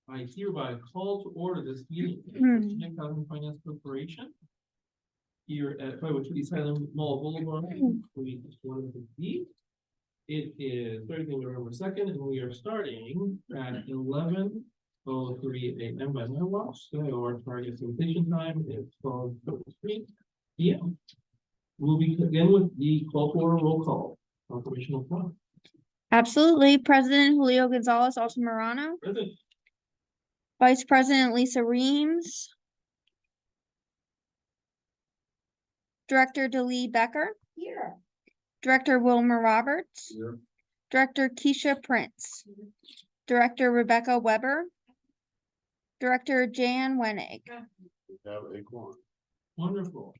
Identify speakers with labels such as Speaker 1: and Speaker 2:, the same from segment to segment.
Speaker 1: I hereby call to order this meeting of the Virginia Housing Finance Corporation here at 502 East Highland Mall Boulevard, Suite 150. It is Thursday, November 2nd, and we are starting at 11:03 a.m. by my watch. So our target completion time is 12:03 p.m. We'll begin with the call to order roll call. Confirmation of quorum.
Speaker 2: Absolutely. President Julio Gonzalez Altamirano.
Speaker 1: Present.
Speaker 2: Vice President Lisa Reams. Director Delee Becker.
Speaker 3: Here.
Speaker 2: Director Wilmer Roberts.
Speaker 1: Here.
Speaker 2: Director Keisha Prince. Director Rebecca Weber. Director Jan Wenig.
Speaker 4: We have a quorum.
Speaker 1: Wonderful.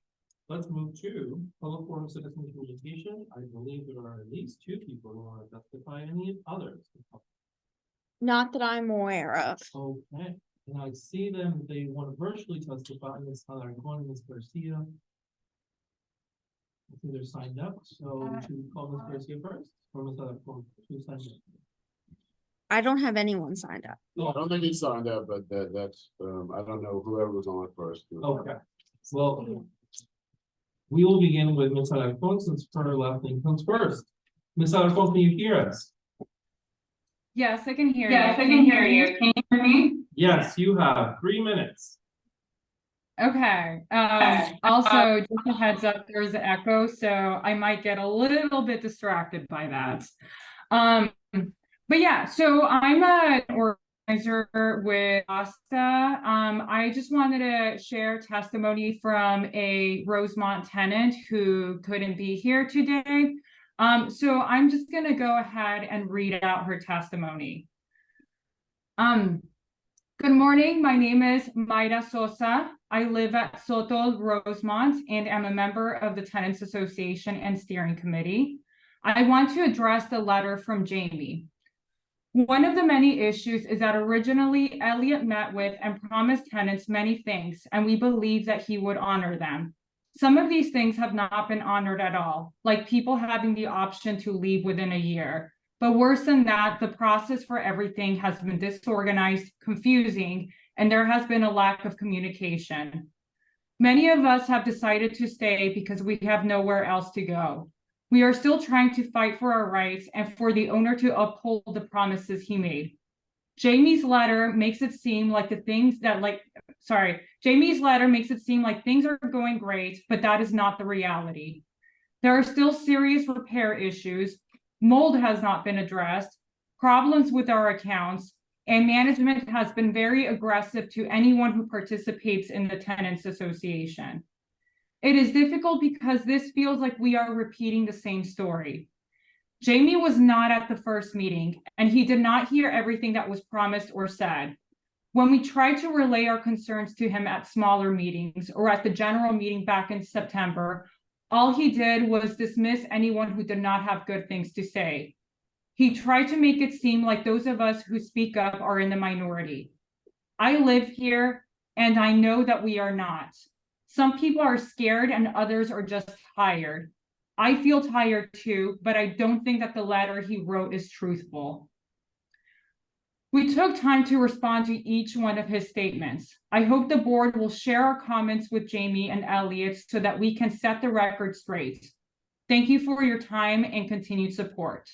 Speaker 1: Let's move to public forum citizen communication. I believe there are at least two people who want to testify. Any others?
Speaker 2: Not that I'm aware of.
Speaker 1: Okay, and I see them. They want to virtually testify. Ms. Alarcon, Ms. Garcia. I think they're signed up. So should we call Ms. Garcia first? Or Ms. Alarcon? Who signed up?
Speaker 2: I don't have anyone signed up.
Speaker 4: I don't think he signed up, but that's I don't know whoever was on it first.
Speaker 1: Okay, well, we will begin with Ms. Alarcon since her last name comes first. Ms. Alarcon, can you hear us?
Speaker 3: Yes, I can hear you.
Speaker 5: Yes, I can hear you. Can you hear me?
Speaker 1: Yes, you have 3 minutes.
Speaker 3: Okay. Also, just a heads up, there's an echo, so I might get a little bit distracted by that. But yeah, so I'm an organizer with Asta. I just wanted to share testimony from a Rosemont tenant who couldn't be here today. So I'm just going to go ahead and read out her testimony. Good morning. My name is Mayra Sosa. I live at Soto Rosemont and am a member of the Tenants Association and Steering Committee. I want to address the letter from Jamie. One of the many issues is that originally Elliot met with and promised tenants many things, and we believe that he would honor them. Some of these things have not been honored at all, like people having the option to leave within a year. But worse than that, the process for everything has been disorganized, confusing, and there has been a lack of communication. Many of us have decided to stay because we have nowhere else to go. We are still trying to fight for our rights and for the owner to uphold the promises he made. Jamie's letter makes it seem like things are going great, but that is not the reality. There are still serious repair issues. Mold has not been addressed, problems with our accounts, and management has been very aggressive to anyone who participates in the Tenants Association. It is difficult because this feels like we are repeating the same story. Jamie was not at the first meeting, and he did not hear everything that was promised or said. When we tried to relay our concerns to him at smaller meetings or at the general meeting back in September, all he did was dismiss anyone who did not have good things to say. He tried to make it seem like those of us who speak up are in the minority. I live here, and I know that we are not. Some people are scared and others are just tired. I feel tired too, but I don't think that the letter he wrote is truthful. We took time to respond to each one of his statements. I hope the board will share our comments with Jamie and Elliot so that we can set the record straight. Thank you for your time and continued support.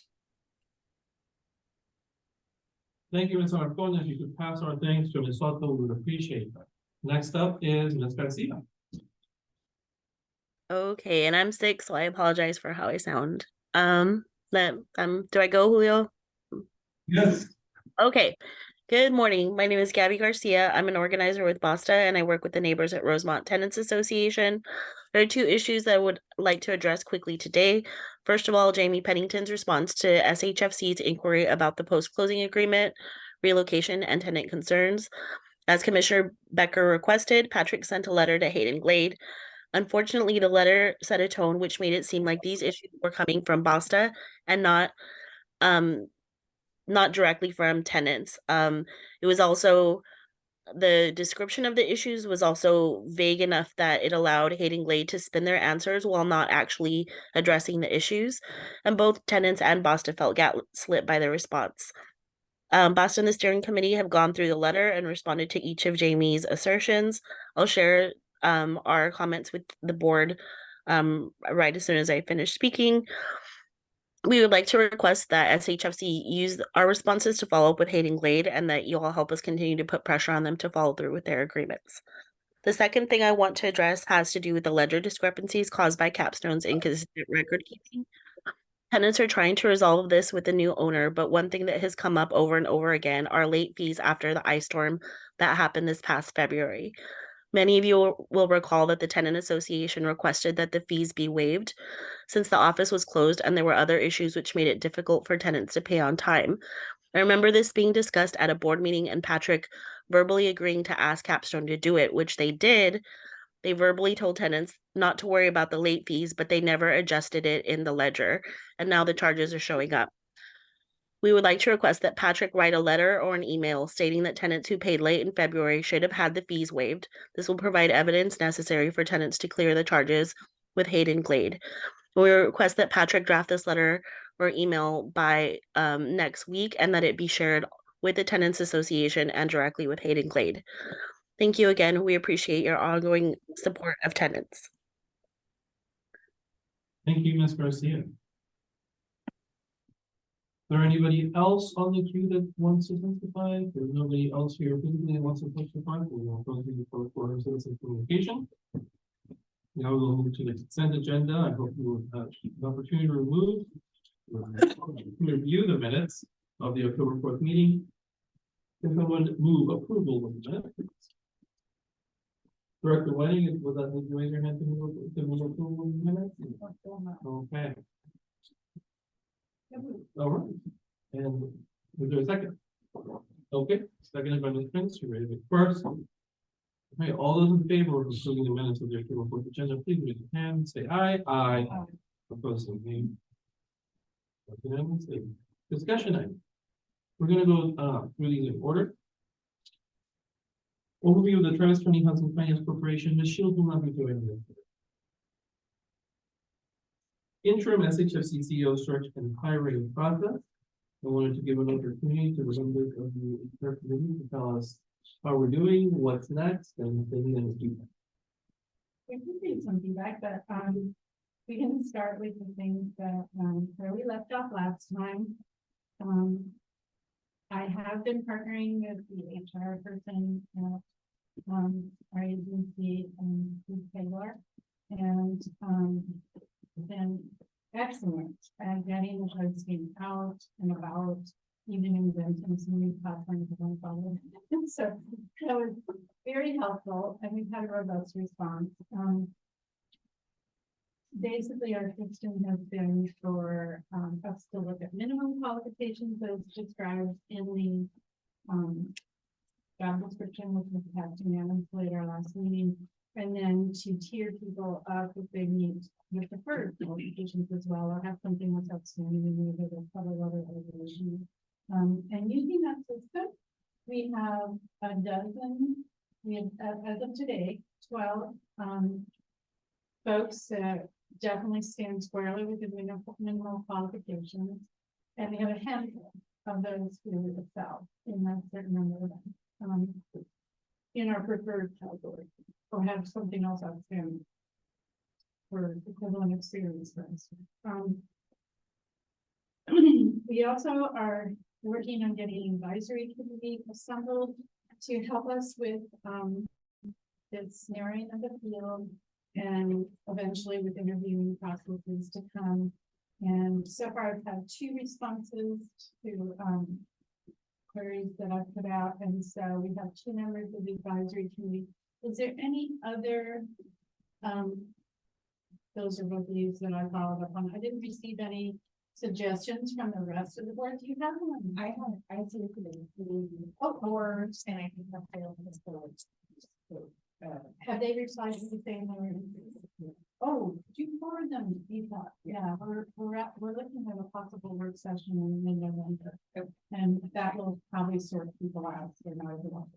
Speaker 1: Thank you, Ms. Alarcon. If you could pass our thanks to Ms. Soto, we would appreciate that. Next up is Ms. Garcia.
Speaker 5: Okay, and I'm sick, so I apologize for how I sound. Do I go, Julio?
Speaker 1: Yes.
Speaker 5: Okay. Good morning. My name is Gabby Garcia. I'm an organizer with Basta, and I work with the neighbors at Rosemont Tenants Association. There are two issues that I would like to address quickly today. First of all, Jamie Pennington's response to SHFC's inquiry about the post-closing agreement, relocation, and tenant concerns. As Commissioner Becker requested, Patrick sent a letter to Hayden Glade. Unfortunately, the letter set a tone which made it seem like these issues were coming from Basta and not directly from tenants. It was also, the description of the issues was also vague enough that it allowed Hayden Glade to spin their answers while not actually addressing the issues. And both tenants and Basta felt gaslit by the response. Boston, the steering committee have gone through the letter and responded to each of Jamie's assertions. I'll share our comments with the board right as soon as I finish speaking. We would like to request that SHFC use our responses to follow up with Hayden Glade and that you all help us continue to put pressure on them to follow through with their agreements. The second thing I want to address has to do with the ledger discrepancies caused by Capstone's inconsistent record keeping. Tenants are trying to resolve this with the new owner, but one thing that has come up over and over again are late fees after the ice storm that happened this past February. Many of you will recall that the tenant association requested that the fees be waived since the office was closed and there were other issues which made it difficult for tenants to pay on time. I remember this being discussed at a board meeting and Patrick verbally agreeing to ask Capstone to do it, which they did. They verbally told tenants not to worry about the late fees, but they never adjusted it in the ledger, and now the charges are showing up. We would like to request that Patrick write a letter or an email stating that tenants who paid late in February should have had the fees waived. This will provide evidence necessary for tenants to clear the charges with Hayden Glade. We request that Patrick draft this letter or email by next week and that it be shared with the Tenants Association and directly with Hayden Glade. Thank you again. We appreciate your ongoing support of tenants.
Speaker 1: Thank you, Ms. Garcia. Is there anybody else on the queue that wants to testify? If there's nobody else here physically that wants to testify, we will go through the first order of citizen communication. Now we'll move to the consent agenda. I hope you will have an opportunity to review the minutes of the October 4th meeting. Can someone move approval of the minutes? Director Whiting, was that, would you raise your hand to move approval of the minutes? Okay. All right. And is there a second? Okay, seconded by Ms. Prince. You ready to first? Okay, all those in favor of approving the minutes of the October 4th agenda, please raise your hand, say aye. Aye. Opposed, say nay. Unanimously. Discussion item. We're gonna go through these in order. Overview of the Travis County Housing Finance Corporation. Ms. Shields will not be doing this. Interim SHFC CEO search and hiring process. I wanted to give an opportunity to the members of the entire committee to tell us how we're doing, what's next, and if they need any feedback.
Speaker 6: We can do some feedback, but we can start with the things that where we left off last time. I have been partnering with the HR person at our agency and Taylor, and been excellent at getting the posting out and about, even inventing some new platforms that I follow. So that was very helpful, and we've had a robust response. Basically, our system has been for us to look at minimum qualifications as described in the job description, which was passed unanimously at our last meeting, and then to tier people up if they meet the preferred qualifications as well, or have something that's outstanding and we have a cover letter resolution. And using that system, we have a dozen, we have, as of today, 12 folks that definitely stand squarely with the minimal qualifications. And we have a handful of those who excel in that certain number of them, in our preferred category, or have something else outstanding for equivalent experience, for instance. We also are working on getting an advisory committee assembled to help us with this narrowing of the field and eventually with interviewing processes to come. And so far I've had 2 responses to queries that I've put out, and so we have 2 members of the advisory committee. Is there any other those are both these that I followed up on? I didn't receive any suggestions from the rest of the board. Do you have one? I see it today. Or and I think that's failed this board. Have they replied to the same way? Oh, do you forward them? Yeah, we're looking at a possible work session in mid-November, and that will probably sort people out. They're not everyone.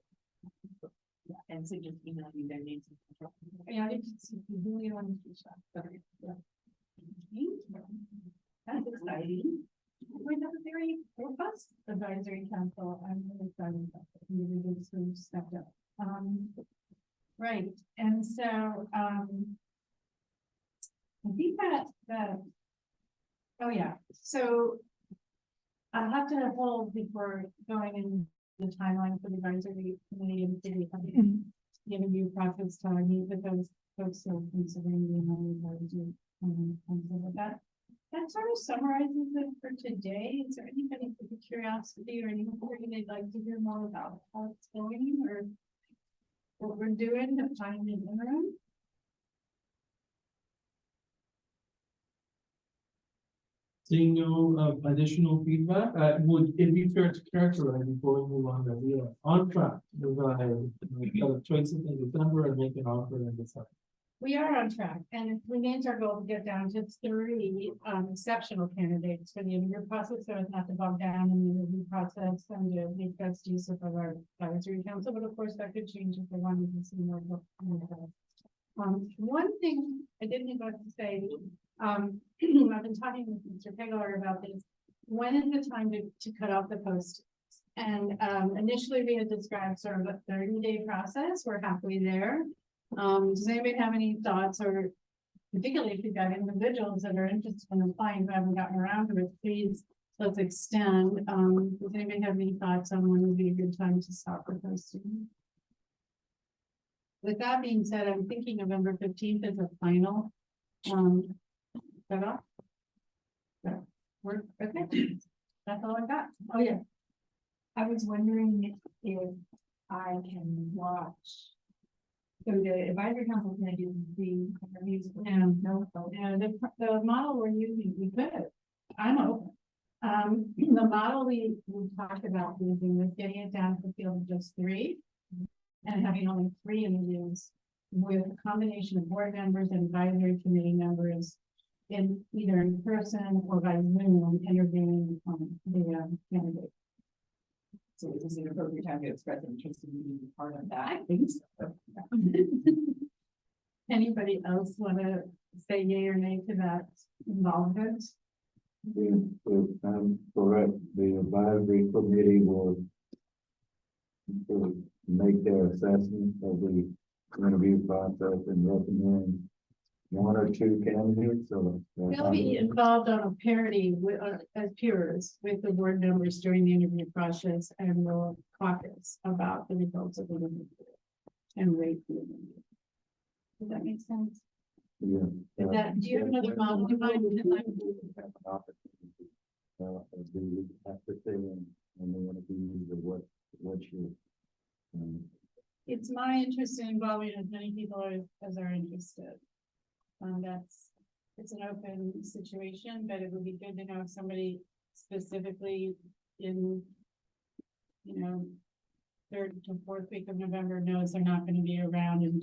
Speaker 6: Yeah, and so just email you their names. Yeah, I just really want to do that. Yeah. That's exciting. We have a very robust advisory council. I'm really excited about it. We really sort of stepped up. Right, and so, I think oh yeah, so I have to hold before going in the timeline for the advisory committee and city. Giving you process time, meet with those folks who are considering the advisory. With that. That sort of summarizes it for today. Is there anybody with curiosity or anything they'd like to hear more about how it's going or what we're doing to find an interim?
Speaker 1: Seeing no additional feedback, would it be fair to characterize before we move on that we are on track to provide choices in December and make an offer in December?
Speaker 6: We are on track, and it remains our goal to get down to 3 exceptional candidates for the interview process, so it's not to bog down in the interview process and to make best use of our advisory council, but of course that could change if they wanted to see more. One thing I didn't even say, I've been talking with Mr. Pegler about this. When is the time to cut off the post? And initially we had described sort of a 30-day process. We're halfway there. Does anybody have any thoughts, or particularly if you've got individuals that are interested in applying who haven't gotten around to it, please let's extend. Does anybody have any thoughts on when would be a good time to stop the posting? With that being said, I'm thinking November 15th is a final cutoff. So we're okay. That's all I got. Oh yeah.
Speaker 7: I was wondering if I can watch. So the advisory council is gonna do the interviews.
Speaker 6: And
Speaker 7: No.
Speaker 6: the model we're using, we could. I'm open. The model we talked about using was getting it down to the field of just 3 and having only 3 interviews with a combination of board members and advisory committee members in either in person or by Zoom interviewing the candidate.
Speaker 7: So is it appropriate time to express interest in being part of that?
Speaker 6: I think so. Anybody else want to say yay or nay to that involvement?
Speaker 4: If I'm correct, the advisory committee will make their assessment of the interview process and recommend 1 or 2 candidates, so.
Speaker 6: They'll be involved on a parity with, as peers with the board members during the interview process and will caucus about the results of the interview and rate the interview. Does that make sense?
Speaker 4: Yeah.
Speaker 6: Is that, do you have another model in mind?
Speaker 4: Do you have to say, and they want to be what's your,
Speaker 6: It's my interest in involving as many people as are interested. It's an open situation, but it would be good to know if somebody specifically in, 3rd to 4th week of November knows they're not going to be around and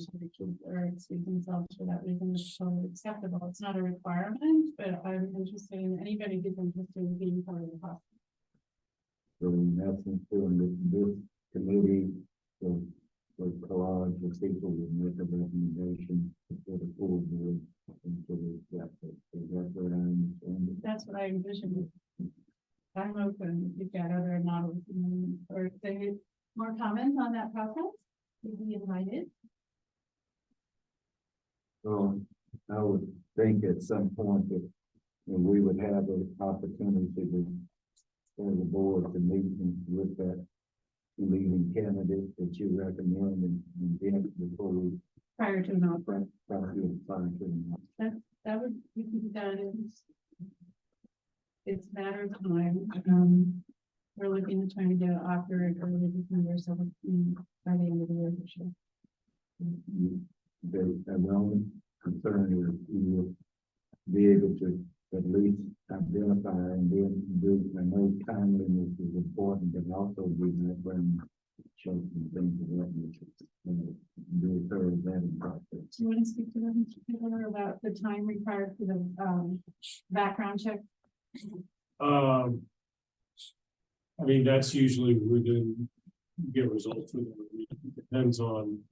Speaker 6: or excuse themselves for that reason. It's totally acceptable. It's not a requirement, but I'm interested in anybody who's interested in being part of the process.
Speaker 4: so in essence, doing this committee, so collage of people would make a recommendation for the full board.
Speaker 6: That's what I envisioned. I'm open. If you've got other models or if they more comments on that process, you'd be invited.
Speaker 4: So I would think at some point that we would have an opportunity for the board to meet with that leading candidate that you recommend and then before we
Speaker 6: Prior to an offer. That would, we can do that in. It's a matter of time. We're looking to try to get an offer in early December, so by the end of the year for sure.
Speaker 4: The only concern is you will be able to at least identify and then do, I know timeliness is important, but also do that when show some things of that nature. Do a thorough vetting process.
Speaker 6: Do you want to speak to them, Mr. Taylor, about the time required for the background check?
Speaker 8: I mean, that's usually within, get results within a week. It depends on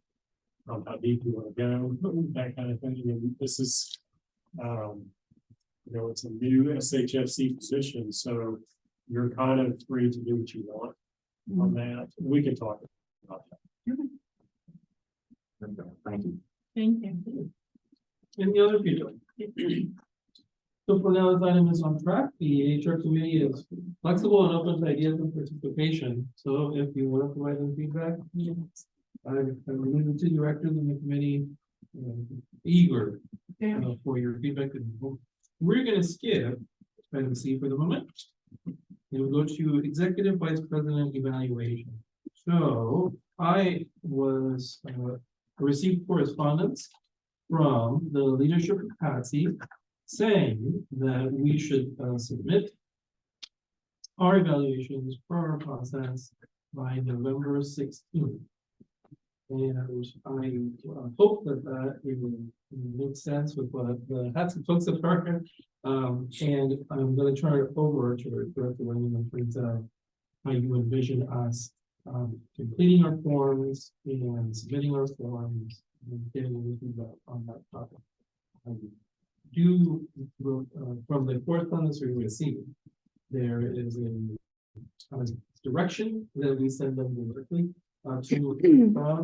Speaker 8: how deep you want to go, that kind of thing. And this is, you know, it's a new SHFC position, so you're kind of free to do what you want on that. We can talk about that.
Speaker 4: Okay, thank you.
Speaker 6: Thank you.
Speaker 1: Any other people? So for now, this item is on track. The HR committee is flexible and open to ideas and participation. So if you want to provide any feedback, I've alluded to directors in the committee, eager for your feedback. We're gonna skip item C for the moment. And we'll go to executive vice president evaluation. So I received correspondence from the leadership of Patsy saying that we should submit our evaluations for our process by November 16th. And I hope that will make sense with what the Patsy folks have heard. And I'm going to turn it over to Director Wendy in terms of how you envision us completing our forms and submitting our forms and getting anything on that topic. From the correspondence we received, there is a direction that we send them directly to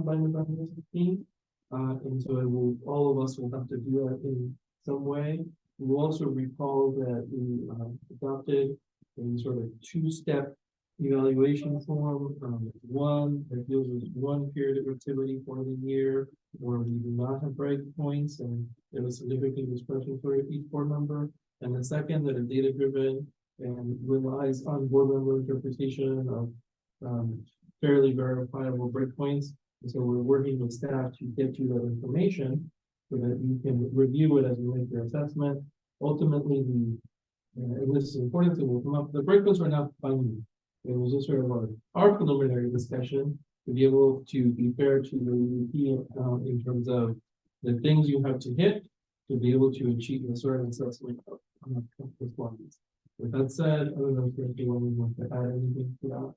Speaker 1: by November 15th. And so all of us will have to do that in some way. We'll also recall that we adopted a sort of two-step evaluation form. One that deals with one period of activity for the year where we do not have break points and there was significant discretion for each board member. And the second that is data-driven and relies on board member interpretation of fairly verifiable breakpoints. And so we're working with staff to get you that information so that you can review it as you make your assessment. Ultimately, and this is important, so we'll come up, the breakpoints are not binding. It was just sort of our preliminary discussion to be able to be fair to the EVP in terms of the things you have to hit to be able to achieve a certain assessment of performance. With that said, I don't know if anyone wants to add anything to that.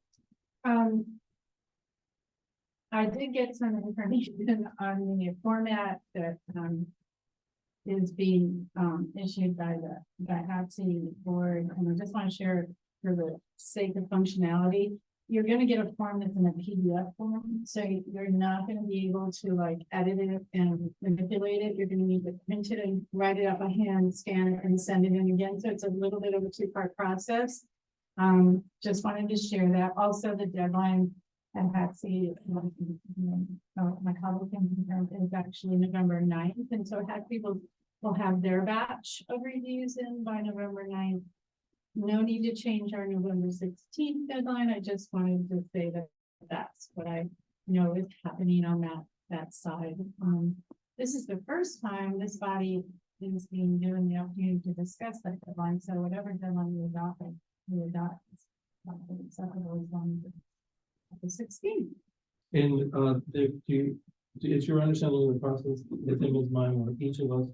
Speaker 6: I did get some information on the format that is being issued by the HATC board, and I just want to share for the sake of functionality. You're going to get a form that's in a PDF form, so you're not going to be able to like edit it and manipulate it. You're going to need to print it and write it up by hand, scan it, and send it in again. So it's a little bit of a two-part process. Just wanted to share that. Also, the deadline at HATC, my colleague is actually November 9th, and so HATC will have their batch of reviews in by November 9th. No need to change our November 16th deadline. I just wanted to say that that's what I know is happening on that side. This is the first time this body is being given the opportunity to discuss that deadline. So whatever deadline we adopt. Acceptable as long as the 16th.
Speaker 1: And it's your understanding of the process, the thing is mine, where each of us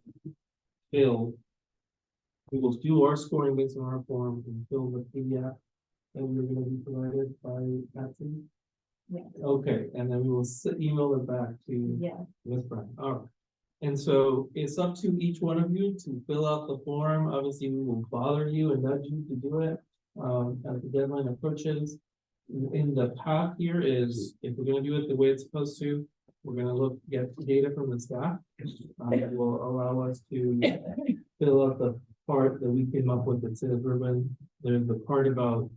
Speaker 1: failed. We will do our scoring based on our form and fill the PDF that we're going to be provided by Patsy.
Speaker 6: Yeah.
Speaker 1: Okay, and then we will email it back to Ms. Brown. All right. And so it's up to each one of you to fill out the form. Obviously, we will bother you and nudge you to do it as the deadline approaches. In the path here is, if we're going to do it the way it's supposed to, we're going to get data from the staff. It will allow us to fill out the part that we came up with that says urban. There's the part about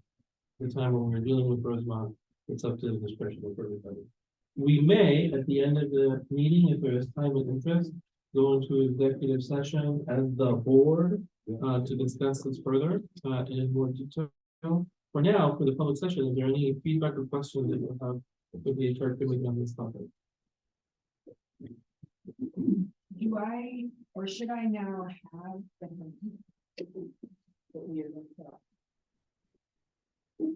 Speaker 1: the time when we're dealing with Rosemont. It's up to the discretion of everybody. We may, at the end of the meeting, if there is time and interest, go into executive session as the board to discuss this further in more detail. For now, for the public session, is there any feedback or questions that you have with the HR committee on this topic?
Speaker 7: Do I, or should I now have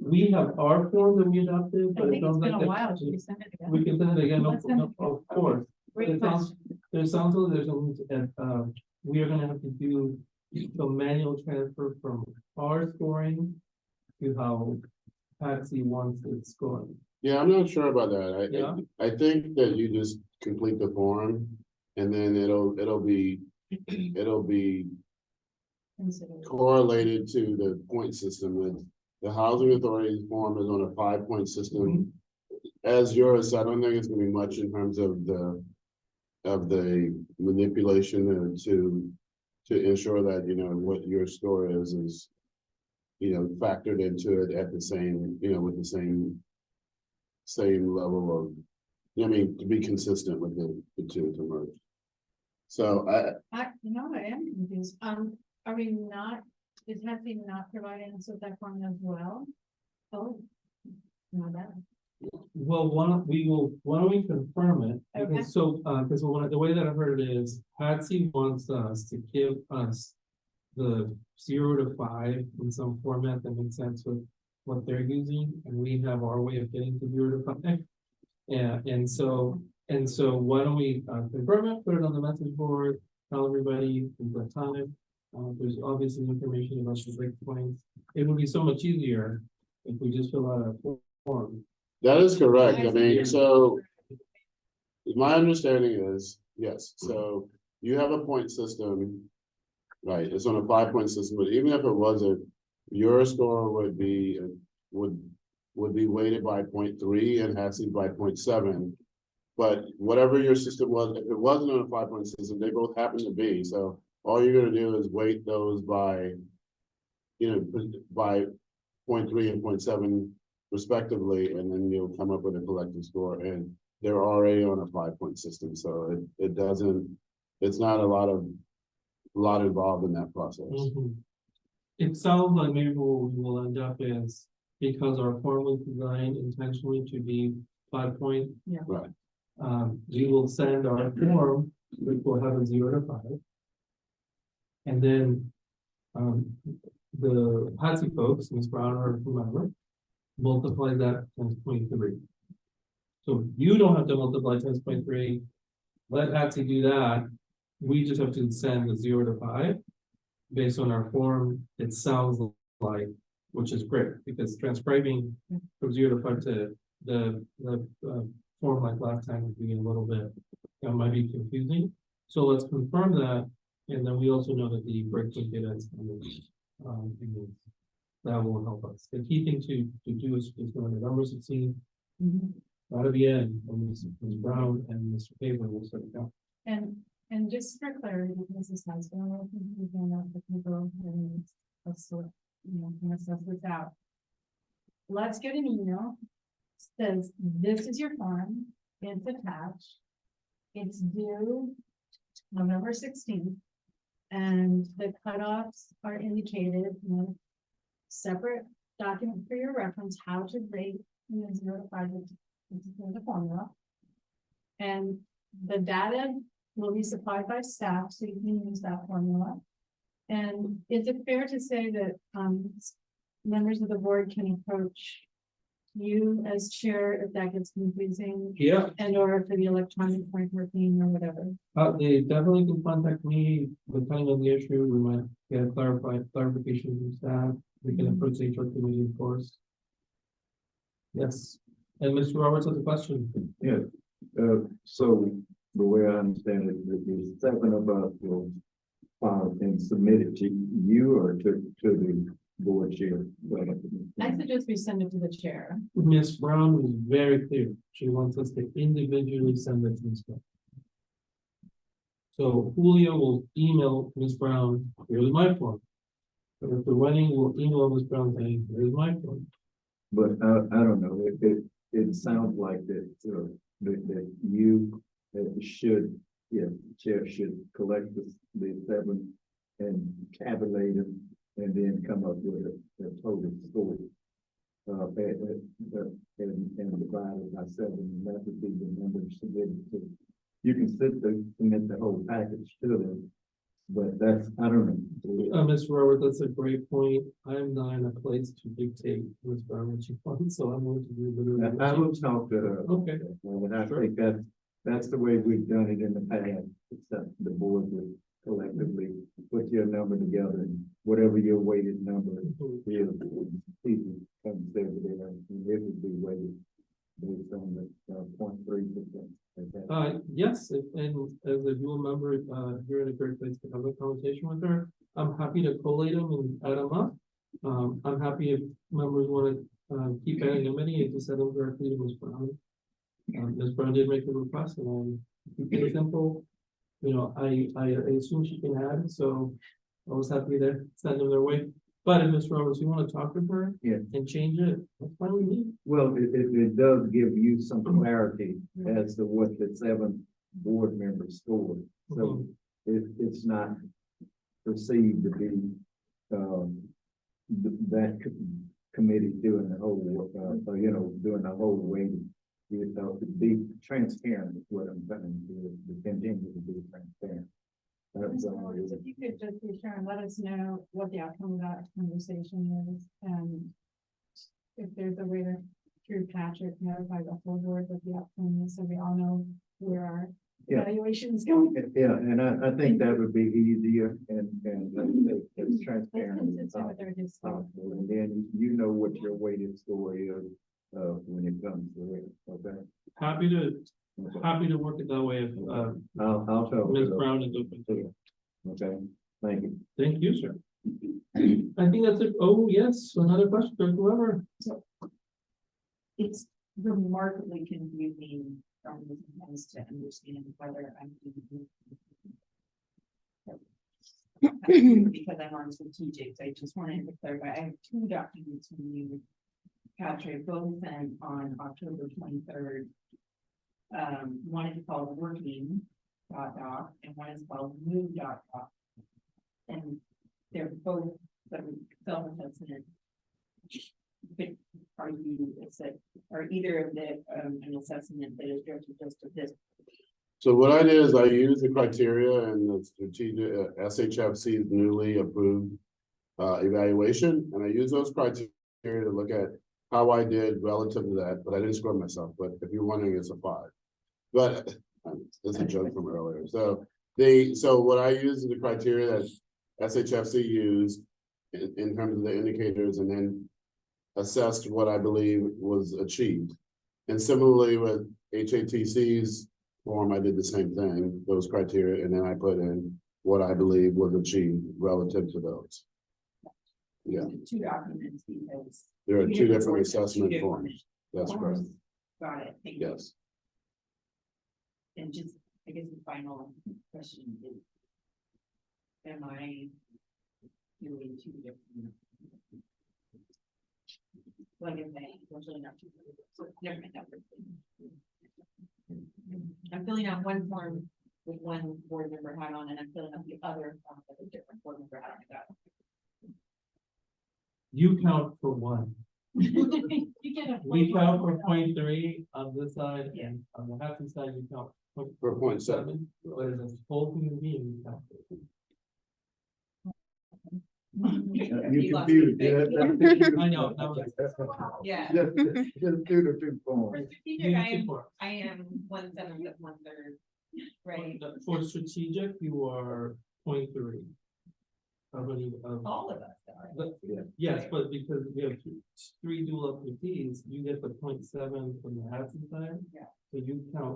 Speaker 1: We have our form that we adopted,
Speaker 6: I
Speaker 1: but it
Speaker 6: think it's
Speaker 1: sounds
Speaker 6: been
Speaker 1: like
Speaker 6: a while. Should we send it again?
Speaker 1: we can send it again,
Speaker 6: Let's send it
Speaker 1: of course.
Speaker 6: Great
Speaker 1: It sounds,
Speaker 6: question.
Speaker 1: there's a, we are gonna have to do some manual transfer from our scoring to how Patsy wants it scoring.
Speaker 9: Yeah, I'm not sure about that.
Speaker 1: Yeah.
Speaker 9: I think that you just complete the form and then it'll be
Speaker 6: considered.
Speaker 9: correlated to the point system, that the housing authority form is on a 5-point system. As yours, I don't think it's gonna be much in terms of the manipulation to ensure that, you know, what your score is, you know, factored into it at the same, you know, with the same level of, I mean, to be consistent with the two to merge. So
Speaker 6: I am confused. Are we not, is Hetsy not providing us with that form as well? Oh. Not bad.
Speaker 1: Well, why don't we confirm it?
Speaker 6: Okay.
Speaker 1: Because the way that I heard it is, Patsy wants us to give us the 0 to 5 in some format that makes sense with what they're using, and we have our way of getting to 0 to 5. Yeah, and so why don't we confirm it, put it on the message board, tell everybody in the time. There's obviously information about the breakpoints. It would be so much easier if we just fill out a form.
Speaker 9: that is correct. I
Speaker 6: I
Speaker 9: mean,
Speaker 6: see.
Speaker 9: so my understanding is, yes, so you have a point system. Right, it's on a 5-point system, but even if it wasn't, your score would be weighted by 0.3 and Hatsy by 0.7. But whatever your system was, if it wasn't on a 5-point system, they both happen to be. So all you're gonna do is weight those by, you know, by 0.3 and 0.7 respectively, and then you'll come up with a collective score. And they're already on a 5-point system, so it doesn't, it's not a lot involved in that process.
Speaker 1: It sounds like maybe what we will end up is, because our form was designed intentionally to be 5-point.
Speaker 6: Yeah.
Speaker 9: Right.
Speaker 1: We will send our form, which will have a 0 to 5. And then, the Patsy folks, Ms. Brown or whomever, multiply that times 0.3. So you don't have to multiply times 0.3. Let Patsy do that. We just have to send the 0 to 5 based on our form. It sounds like, which is great, because transcribing from 0 to 5 to the form like last time would be a little bit, that might be confusing. So let's confirm that, and then we also know that the breakpoint data is coming. That will help us. The key thing to do is when the numbers 16 out of the end, when Ms. Brown and Mr. Haber will start to count.
Speaker 6: And just for clarity, because this has been a little confusing of the people and let's sort, kind of suss this out. Let's get an email, says this is your form, it's attached. It's due November 16th. And the cutoffs are indicated in a separate document for your reference, how to rate 0 to 5 the formula. And the data will be supplied by staff, so you can use that formula. And is it fair to say that members of the board can approach you as chair if that gets confusing?
Speaker 1: Yeah.
Speaker 6: And or for the electronic point working or whatever?
Speaker 1: They definitely can contact me, depending on the issue. We might get clarification from staff. We can approach the HR committee, of course. Yes, and Mr. Roberts has a question.
Speaker 4: Yeah, so the way I understand it, there's 7 of us will file and submit it to you or to the board chair.
Speaker 6: I suggest we send it to the chair.
Speaker 1: Ms. Brown was very clear. She wants us to individually send it to Ms. Brown. So Julio will email Ms. Brown, here's my form. But if the wedding will email Ms. Brown saying, here's my form.
Speaker 4: But I don't know, it sounds like that you should, chair should collect the 7 and tabulate them and then come up with a total score. And divide it by 7, and that would be the number submitted to. You can submit the whole package to them, but that's, I don't know.
Speaker 1: Ms. Robert, that's a great point. I'm not in a place to dictate Ms. Brown what she wants, so I'm going to do literally.
Speaker 4: I will talk to her.
Speaker 1: Okay.
Speaker 4: And I
Speaker 1: Sure.
Speaker 4: think that's the way we've done it in the past, except the board would collectively put your number together and whatever your weighted number is, people come together there and it would be weighted based on the 0.3%.
Speaker 1: Yes, and as a dual member, you're in a great place to have a conversation with her. I'm happy to collate them and add them up. I'm happy if members want to, keep adding them any, and just send them directly to Ms. Brown. Ms. Brown did make a request, and I keep it simple. You know, I assume she can add, so I was happy to send them their way. But if Ms. Roberts, you want to talk to her?
Speaker 4: Yeah.
Speaker 1: And change it, that's fine with me.
Speaker 4: Well, it does give you some clarity as to what the 7 board members scored. So it's not perceived to be, committee doing the whole, doing the whole way. To be transparent is what I'm trying to do, to continue to be transparent. That's all it is.
Speaker 6: If you could just be sure and let us know what the outcome of that conversation is, and if there's a way to, through Patrick, notify the whole board what the outcome is, so we all know where our
Speaker 4: Yeah.
Speaker 6: evaluation is going.
Speaker 4: Yeah, and I think that would be easier and like I say, as
Speaker 6: That's
Speaker 4: transparent as
Speaker 6: consistent with our history.
Speaker 4: possible. And then you know what your weighted score is, when it comes to it, okay?
Speaker 1: Happy to work it that way if,
Speaker 4: I'll talk to
Speaker 1: Ms.
Speaker 4: them.
Speaker 1: Brown is open to it.
Speaker 4: Okay, thank you.
Speaker 1: Thank you, sir. I think that's it. Oh, yes, another question, Dr. Weber.
Speaker 10: It's remarkably confusing from the sense to understand whether I'm doing because I'm on strategic. I just wanted to clarify. I have 2 documents from you, Patrick, both sent on October 23rd. One is called working doc and one is called move doc. And they're both self-assessment. But are either of the an assessment that is directed just to this?
Speaker 9: So what I did is I used the criteria and the strategic SHFC's newly approved evaluation, and I used those criteria to look at how I did relative to that, but I didn't score myself. But if you're wondering, it's a 5. But it's a joke from earlier. So what I used is the criteria that SHFC used in terms of the indicators, and then assessed what I believe was achieved. And similarly with HATC's form, I did the same thing, those criteria, and then I put in what I believe was achieved relative to those. Yeah,
Speaker 10: 2 documents because
Speaker 9: there are 2 different
Speaker 10: boards have 2
Speaker 9: assessment
Speaker 10: different
Speaker 9: forms. That's correct.
Speaker 10: forms. Got it. Thank you.
Speaker 9: Yes.
Speaker 10: And just, I guess the final question is, am I doing 2 different? Like if they, actually not 2 different numbers. I'm filling out one form with one board member hat on, and I'm filling out the other form with a different board member hat on.
Speaker 1: You count for 1.
Speaker 6: You get a.
Speaker 1: We count for 0.3 on this side, and on the happy side, you count
Speaker 9: For 0.7.
Speaker 1: Whereas a whole human being, you count.
Speaker 4: You confused.
Speaker 1: I know, that was.
Speaker 10: Yeah.
Speaker 4: Just do the 2 forms.
Speaker 10: For strategic, I am 1/7 of 1/3, right?
Speaker 1: For strategic, you are 0.3.
Speaker 10: All of us are.
Speaker 1: Yes, but because we have 3 dual appointees, you get the 0.7 from the absent side.
Speaker 10: Yeah.
Speaker 1: So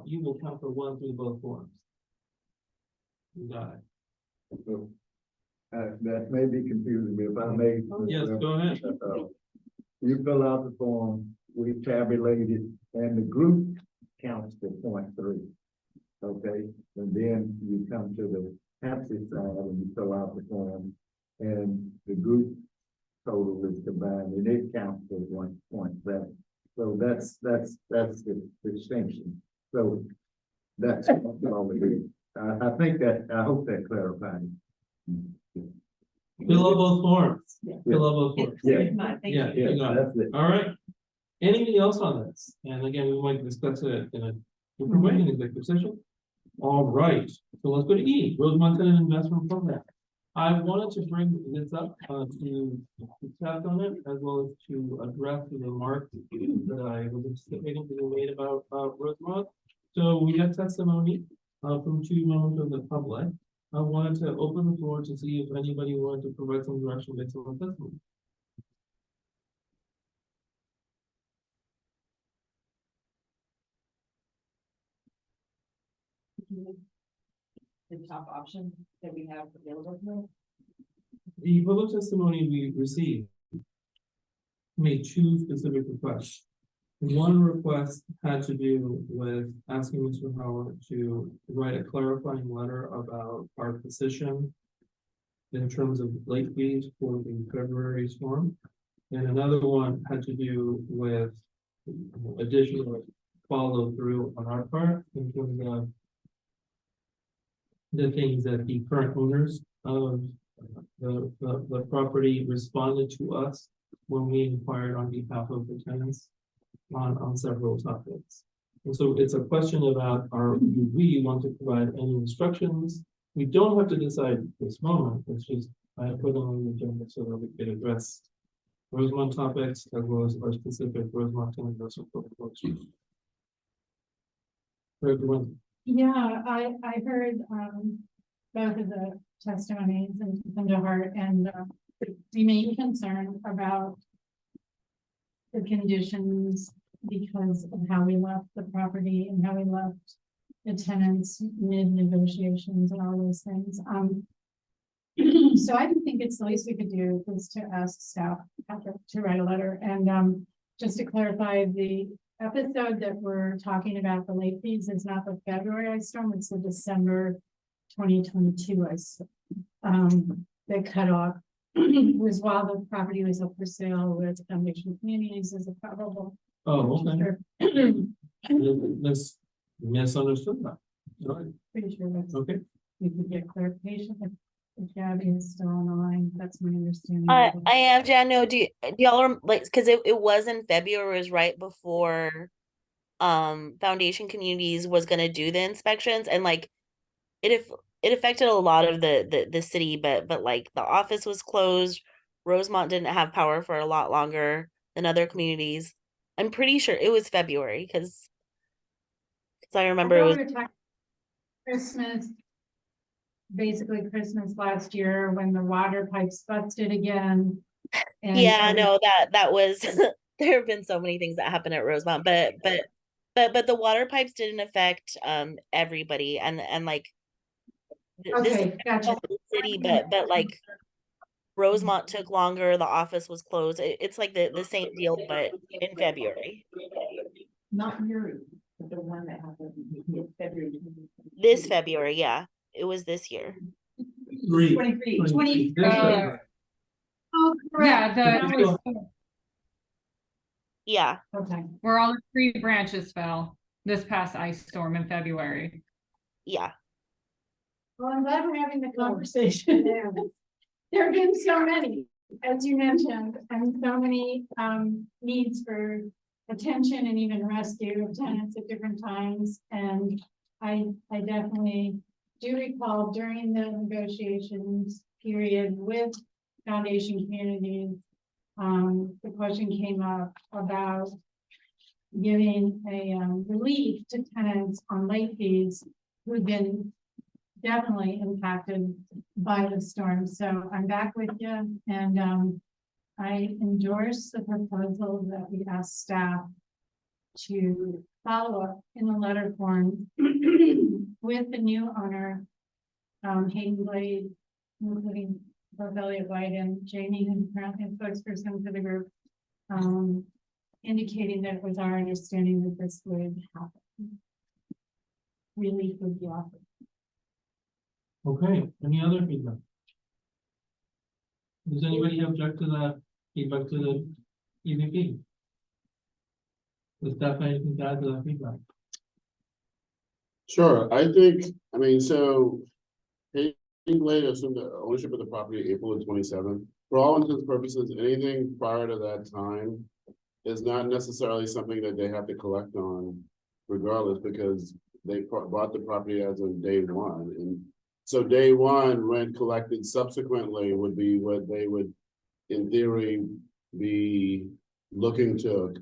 Speaker 1: you will count for 1 through both forms. You got it.
Speaker 4: That may be confusing, but if I may.
Speaker 1: Yes, go ahead.
Speaker 4: You fill out the form, we tabulate it, and the group counts to 0.3. Okay, and then you come to the absent side and you fill out the form, and the group total is combined, and it counts as 1.7. So that's the distinction. So that's all it is. I think that, I hope that clarifies.
Speaker 1: Fill out both forms.
Speaker 10: Yeah.
Speaker 1: Fill out both forms.
Speaker 4: Yeah.
Speaker 10: If not, thank
Speaker 1: Yeah,
Speaker 10: you.
Speaker 1: you got it.
Speaker 4: That's it.
Speaker 1: All right. Anything else on this? And again, we might discuss it in a different way in executive session. All right, so let's go to E, Rosemont Tenant Investment Program. I wanted to bring this up to chat on it, as well as to address the remarks that I was anticipating being made about Rosemont. So we got testimony from 2 members of the public. I wanted to open the floor to see if anybody wanted to provide some direction based on the testimony.
Speaker 10: The top option that we have available here.
Speaker 1: the public testimony we received made two specific requests. One request had to do with asking Mr. Howard to write a clarifying letter about our position in terms of late fees for the February storm. And another one had to do with additional follow through on our part in terms of the things that the current owners of the property responded to us when we inquired on behalf of the tenants on several topics. And so it's a question about do we want to provide any instructions? We don't have to decide this moment. It's just I put on the agenda so that we could address Rosemont topics as well as our specific Rosemont tenant investment proposal. For everyone.
Speaker 6: Yeah, I heard, both of the testimonies and took them to heart and, remain concerned about the conditions because of how we left the property and how we left the tenants mid negotiations and all those things. So I think it's the least we could do is to ask staff to write a letter and, just to clarify, the episode that we're talking about, the late fees, is not the February ice storm, it's the December 2022 ice. The cutoff was while the property was up for sale with Foundation Communities as a probable.
Speaker 1: Oh, okay. Let's misunderstood that. All right,
Speaker 6: Pretty sure that's,
Speaker 1: okay.
Speaker 6: we could get clarification if Gabby is still on the line, that's my understanding.
Speaker 5: I am Jan. No, do y'all like because it was in February, it was right before Foundation Communities was gonna do the inspections, and like it affected a lot of the city, but like the office was closed. Rosemont didn't have power for a lot longer than other communities. I'm pretty sure it was February because I remember it was
Speaker 6: Christmas. Basically Christmas last year when the water pipes busted again. And
Speaker 5: yeah, no, that was there have been so many things that happened at Rosemont, but the water pipes didn't affect everybody and like this
Speaker 6: Okay, gotcha.
Speaker 5: the city, but like Rosemont took longer, the office was closed. It's like the same deal, but in February.
Speaker 10: Not Yuri, but the one that happened in February.
Speaker 5: This February, yeah. It was this year.
Speaker 6: 23. Oh,
Speaker 3: Yeah,
Speaker 6: correct.
Speaker 5: Yeah.
Speaker 6: Okay.
Speaker 3: where all the tree branches fell this past ice storm in February.
Speaker 5: Yeah.
Speaker 6: Well, I'm glad we're having the conversation. There have been so many, as you mentioned, and so many needs for attention and even rescue of tenants at different times. And I definitely do recall during the negotiations period with Foundation Communities, the question came up about giving a relief to tenants on late fees who've been definitely impacted by the storm. So I'm back with you, and I endorse the proposal that we ask staff to follow up in a letter form with the new owner, Hayden Blade, including both Elliot White and Jamie, who's currently a spokesperson for the group, indicating that it was our understanding that this would happen. Relief would be offered.
Speaker 1: Okay, any other feedback? Does anybody object to that feedback to the EVP? Does staff have anything to add to that feedback?
Speaker 9: Sure, I mean, so Hayden Glade assumed the ownership of the property April of 27. For all intents and purposes, anything prior to that time is not necessarily something that they have to collect on regardless, because they bought the property as of day one. And so day one, rent collected subsequently would be what they would, in theory, be looking to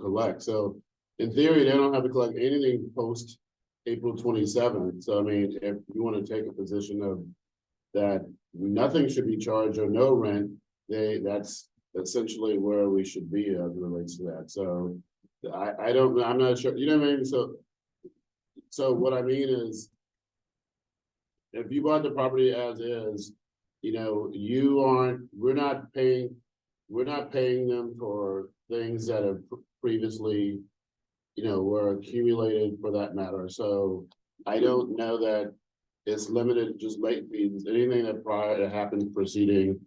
Speaker 9: collect. So in theory, they don't have to collect anything post April 27th. So I mean, if you want to take a position of that nothing should be charged or no rent, that's essentially where we should be as it relates to that. So I'm not sure, you know what I mean? So what I mean is, if you bought the property as is, you know, we're not paying them for things that have previously, you know, were accumulated for that matter. So I don't know that it's limited to just late fees, anything that happened preceding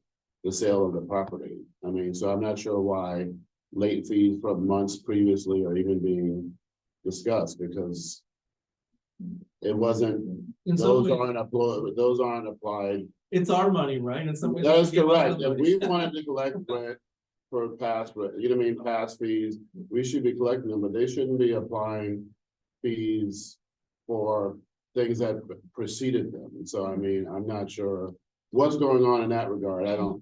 Speaker 9: the sale of the property. I mean, so I'm not sure why late fees from months previously are even being discussed, because it wasn't,
Speaker 1: In some
Speaker 9: those
Speaker 1: ways,
Speaker 9: aren't applied.
Speaker 1: it's our money, right? In some ways,
Speaker 9: That is
Speaker 1: we give us
Speaker 9: correct.
Speaker 1: the
Speaker 9: If we
Speaker 1: money.
Speaker 9: wanted to collect rent for past, you know what I mean, past fees, we should be collecting them, but they shouldn't be applying fees for things that preceded them. And so, I mean, I'm not sure what's going on in that regard. I don't.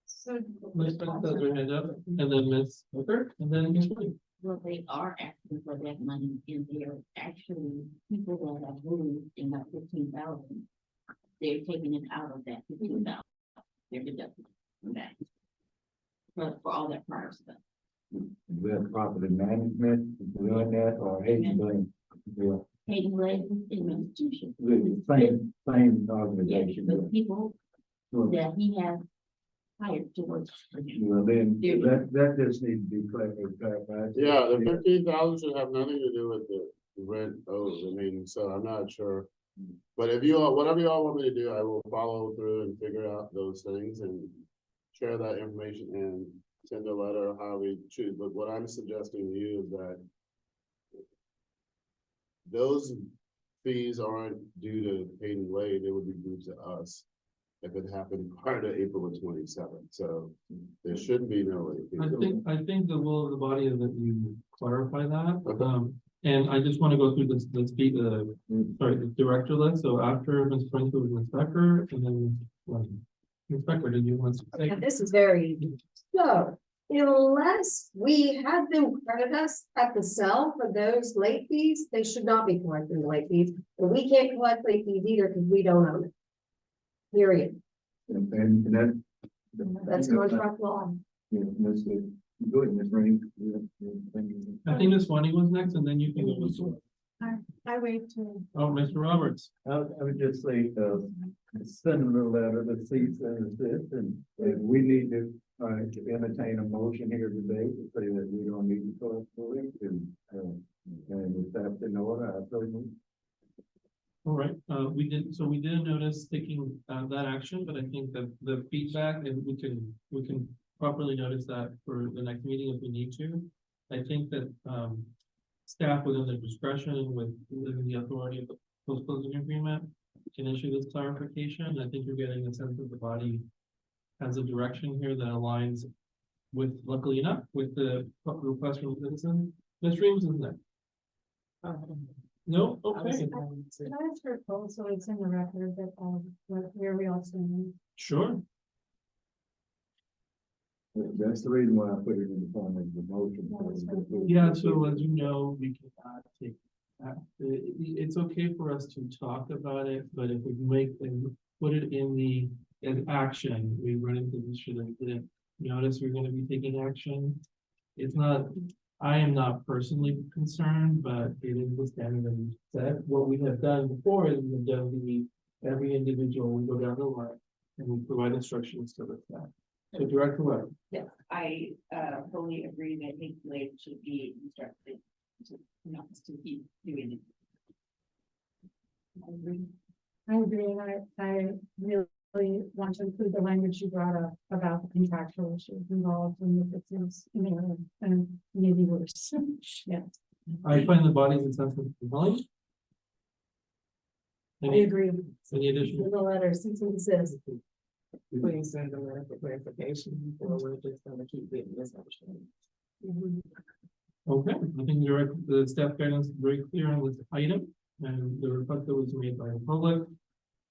Speaker 6: So.
Speaker 1: Ms. Prince has her hand up, and then Ms. Hooker, and then Ms. Williams.
Speaker 10: Well, they are asking for that money, and they're actually people that have moved in that 15,000. They're taking it out of that 15,000. They're deducting from that. For all that prior stuff.
Speaker 4: With property management, doing that, or Hayden Blaine? Yeah,
Speaker 10: Hayden Blake institution.
Speaker 4: the same
Speaker 10: Yeah,
Speaker 4: organization.
Speaker 10: the people
Speaker 4: Well,
Speaker 10: that he has hired to work for him.
Speaker 4: then that just needs to be clarified.
Speaker 9: Yeah, the 15,000 should have nothing to do with the rent owed. I mean, so I'm not sure. But if you all, whatever you all want me to do, I will follow through and figure out those things and share that information and send a letter how we choose. But what I'm suggesting to you is that those fees aren't due to Hayden Wade, they would be due to us if it happened prior to April 27th. So there should be no late.
Speaker 1: I think the will of the body is that you clarify that.
Speaker 9: Okay.
Speaker 1: And I just want to go through the the director list. So after Ms. Frank was Ms. Becker, and then Ms. Becker, did you want to say?
Speaker 11: And this is very, so unless we have them credit us at the sell for those late fees, they should not be collecting the late fees. And we can't collect late fees either because we don't own it. Period.
Speaker 4: And that.
Speaker 11: That's contract law.
Speaker 4: Yeah, that's it. Good, Ms. Rain.
Speaker 1: I think Ms. Swanee was next, and then you can go.
Speaker 6: I wait to.
Speaker 1: Oh, Mr. Roberts.
Speaker 4: I would just say, send a letter to cease and desist, and we need to entertain a motion here today to say that we don't need to collect for it, and if that's in order, I certainly.
Speaker 1: All right, we did notice taking that action, but I think that the feedback, and we can properly notice that for the next meeting if we need to. I think that staff within their discretion and within the authority of the post-closing agreement can issue this clarification. I think you're getting a sense that the body has a direction here that aligns with, luckily enough, with the request from the citizen. Ms. Reams is next. No, okay,
Speaker 6: Can I ask for a poll so it's in the record that, where we all stand?
Speaker 1: sure.
Speaker 4: That's the reason why I put it in the form of the motion.
Speaker 1: Yeah, so as you know, we cannot take that. It's okay for us to talk about it, but if we make them put it in as action, we run into this issue that we didn't notice we're gonna be taking action. It's not, I am not personally concerned, but it is the standard that we set. What we have done before is we've done every individual, we go down the line and we provide instructions to the staff. So Director Webb.
Speaker 10: Yes, I fully agree that Hayden Blake should be instructed to not to keep doing it.
Speaker 6: I agree, and I really want to include the language you brought up about the contractual issues involved in the business, and maybe worse. Yeah,
Speaker 1: I find the body's assessment compelling.
Speaker 6: I agree.
Speaker 1: Any additional?
Speaker 11: In the letter, cease and desist.
Speaker 10: Please send a letter for clarification, or we're just gonna keep being misunderstood.
Speaker 1: Okay, I think the staff guidance is very clear on this item, and the request that was made by the public.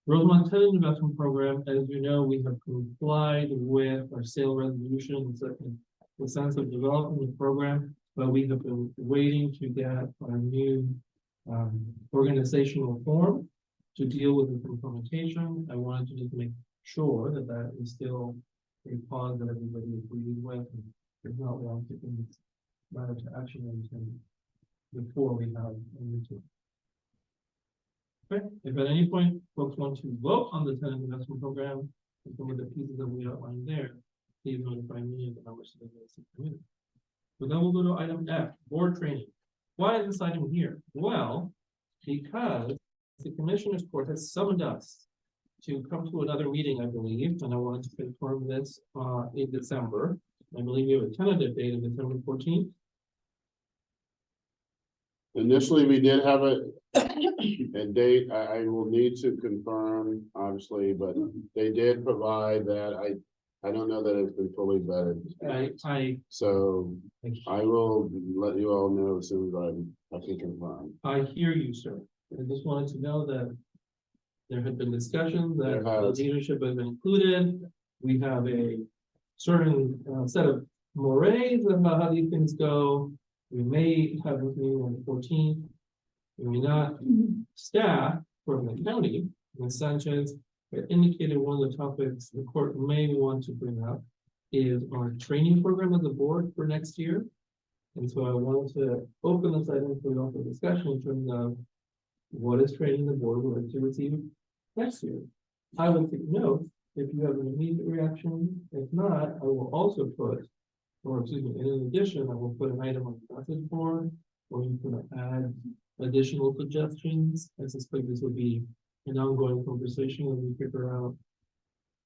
Speaker 1: Rosemont Tenant Investment Program, as you know, we have complied with our sale resolution, and the sense of developing the program, but we have been waiting to get our new organizational form to deal with the implementation. I wanted to just make sure that that is still a cause that everybody agrees with, and there's not one taking this matter to action before we have a meeting. Okay, if at any point folks want to vote on the tenant investment program, and some of the pieces that we outlined there, please notify me and the members of the committee. So then we'll go to item F, board training. Why is this item here? Well, because the commissioners court has summoned us to come to another meeting, I believe, and I wanted to confirm this in December. I believe we have a tentative date of December 14th.
Speaker 9: Initially, we did have a date. I will need to confirm, obviously, but they did provide that. I don't know that it's been fully vetted. So I will let you all know as soon as I can confirm.
Speaker 1: I hear you, sir. I just wanted to know that there had been discussions that the leadership has been included. We have a certain set of mores about how these things go. We may have a meeting on the 14th. We may not. Staff from the county, Ms. Sanchez, had indicated one of the topics the court may want to bring up is our training program as a board for next year. And so I wanted to open this item for an open discussion in terms of what is training the board would like to receive next year. I will take note if you have an immediate reaction. If not, I will also put, or excuse me, in addition, I will put an item on the message board, or you can add additional suggestions. I suspect this will be an ongoing conversation as we figure out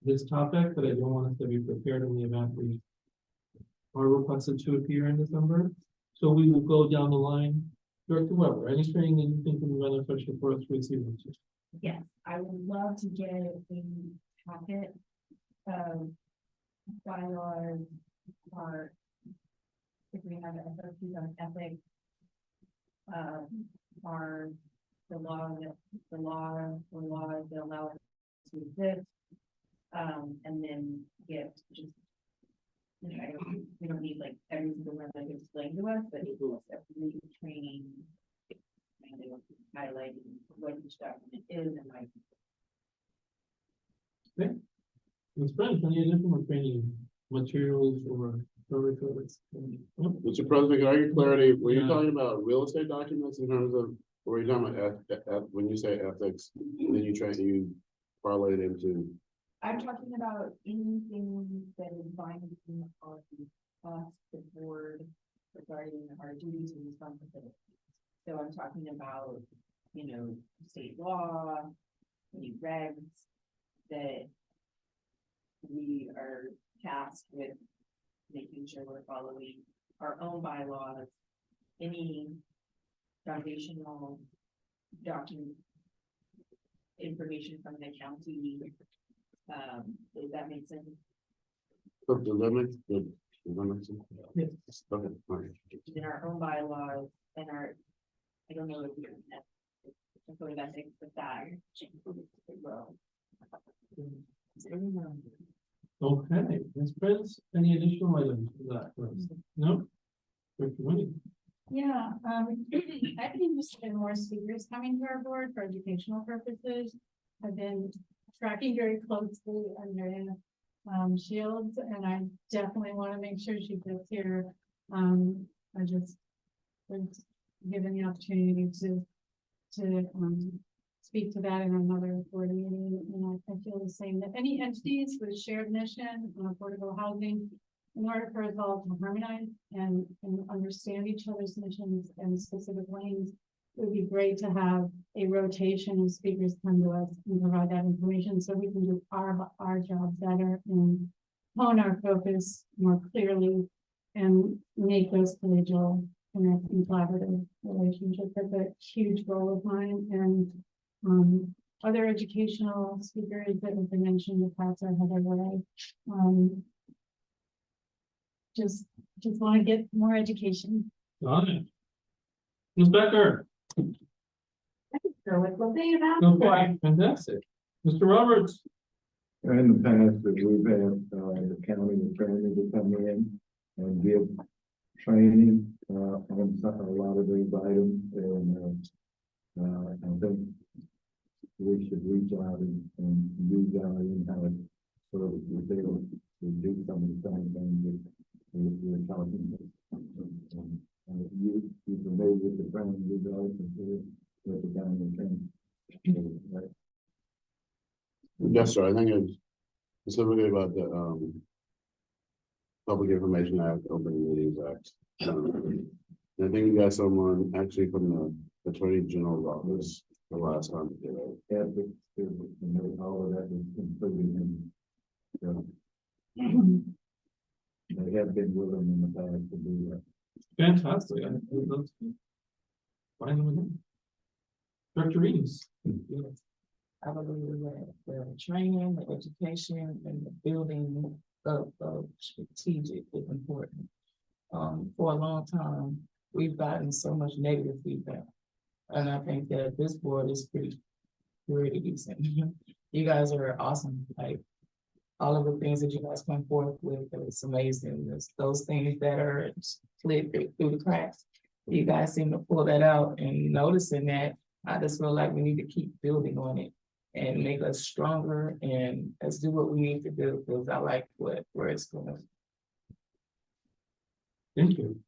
Speaker 1: this topic, but I don't want us to be prepared in the event we are requested to appear in December. So we will go down the line. Director Weber, any training that you think would be beneficial for us to receive?
Speaker 7: Yes, I would love to get a packet of bylaws or if we have SOPs on ethics. Are the laws that allow us to exist. And then get just, you know, we don't need like every single one that explained to us, but it was a really training. And they were highlighting what each document is and like.
Speaker 1: Okay. Ms. French, any additional training materials or records?
Speaker 9: Mr. President, can I get clarity? Were you talking about real estate documents in terms of, or were you talking about when you say ethics, and then you parlay it into?
Speaker 7: I'm talking about anything that is binding on us, the board, regarding our duties and responsibilities. So I'm talking about, you know, state law, any regs that we are tasked with making sure we're following our own bylaws, any foundational document information from the county. Does that make sense?
Speaker 9: Does that make sense?
Speaker 1: Yes.
Speaker 9: Okay, all right.
Speaker 7: In our own bylaws and our, I don't know if you're sort of ethics, but that.
Speaker 1: Okay, Ms. Prince, any additional items for that first? No?
Speaker 6: Yeah, I've been interested in more speakers coming to our board for educational purposes. I've been tracking very closely under Shields, and I definitely want to make sure she gets here. I just was given the opportunity to speak to that in another board meeting, and I feel the same, that any entities with shared mission on affordable housing, in order for us all to harmonize and understand each other's missions and specific lanes, it would be great to have a rotation of speakers come to us and provide that information so we can do our job better and hone our focus more clearly and make those collegial connect and collaborative relationships. That's a huge goal of mine. And other educational speakers that have been mentioned in the past are Heather Way. Just want to get more education.
Speaker 1: Got it. Ms. Becker.
Speaker 11: So what's the thing about?
Speaker 1: Okay, fantastic. Mr. Roberts.
Speaker 4: In the past, that we've had the county attorney to come in and give training on a lot of these items, and I think we should reach out and use our in-house so that we're able to do some of the same things that we're talking about. You familiar with the training we go with the county attorney?
Speaker 9: Yes, sir, I think it's specifically about the, Public Information Act, Open Meetings Act. I think you got someone actually from the Attorney General's office the last time we did it.
Speaker 4: Ethics, all of that is included in. They have been willing in the past to do that.
Speaker 1: Fantastic. I think that's good. Fine with them. Director Reeves.
Speaker 7: I believe that the training, the education, and the building of strategic is important. For a long time, we've gotten so much negative feedback. And I think that this board is pretty decent. You guys are awesome, like, all of the things that you guys come forth with, it's amazing. Those things that are slid through the cracks. You guys seem to pull that out, and noticing that, I just feel like we need to keep building on it and make us stronger, and let's do what we need to do, because I like where it's going.
Speaker 1: Thank you.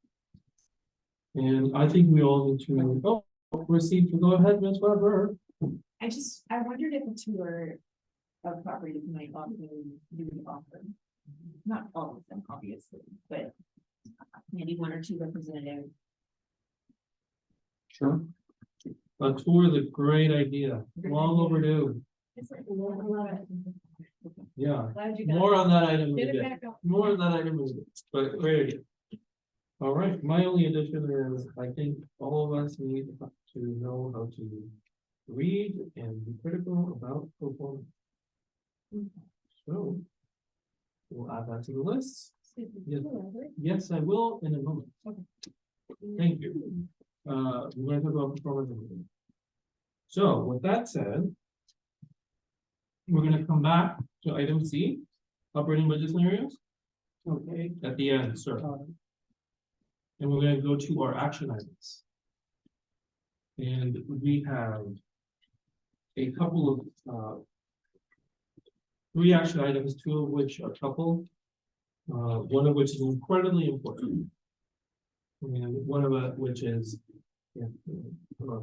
Speaker 1: And I think we all need to, proceed to go ahead, Ms. Weber.
Speaker 10: I wondered if a tour of property might also be offered. Not all of them, obviously, but maybe one or two representatives.
Speaker 1: Sure. A tour is a great idea, long overdue. Yeah, more on that item. in a bit. More on that item, in a bit, but great idea. All right, my only addition is, I think all of us need to know how to read and be critical about performance. So we'll add that to the list. Yes, yes, I will in a moment. Thank you. We're going to talk about performance in a minute. So with that said, we're going to come back to item C, operating budget scenarios. Okay, at the end, sir. And we're going to go to our action items. And we have a couple of 3 action items, 2 of which are coupled, one of which is incredibly important, and one of which is, a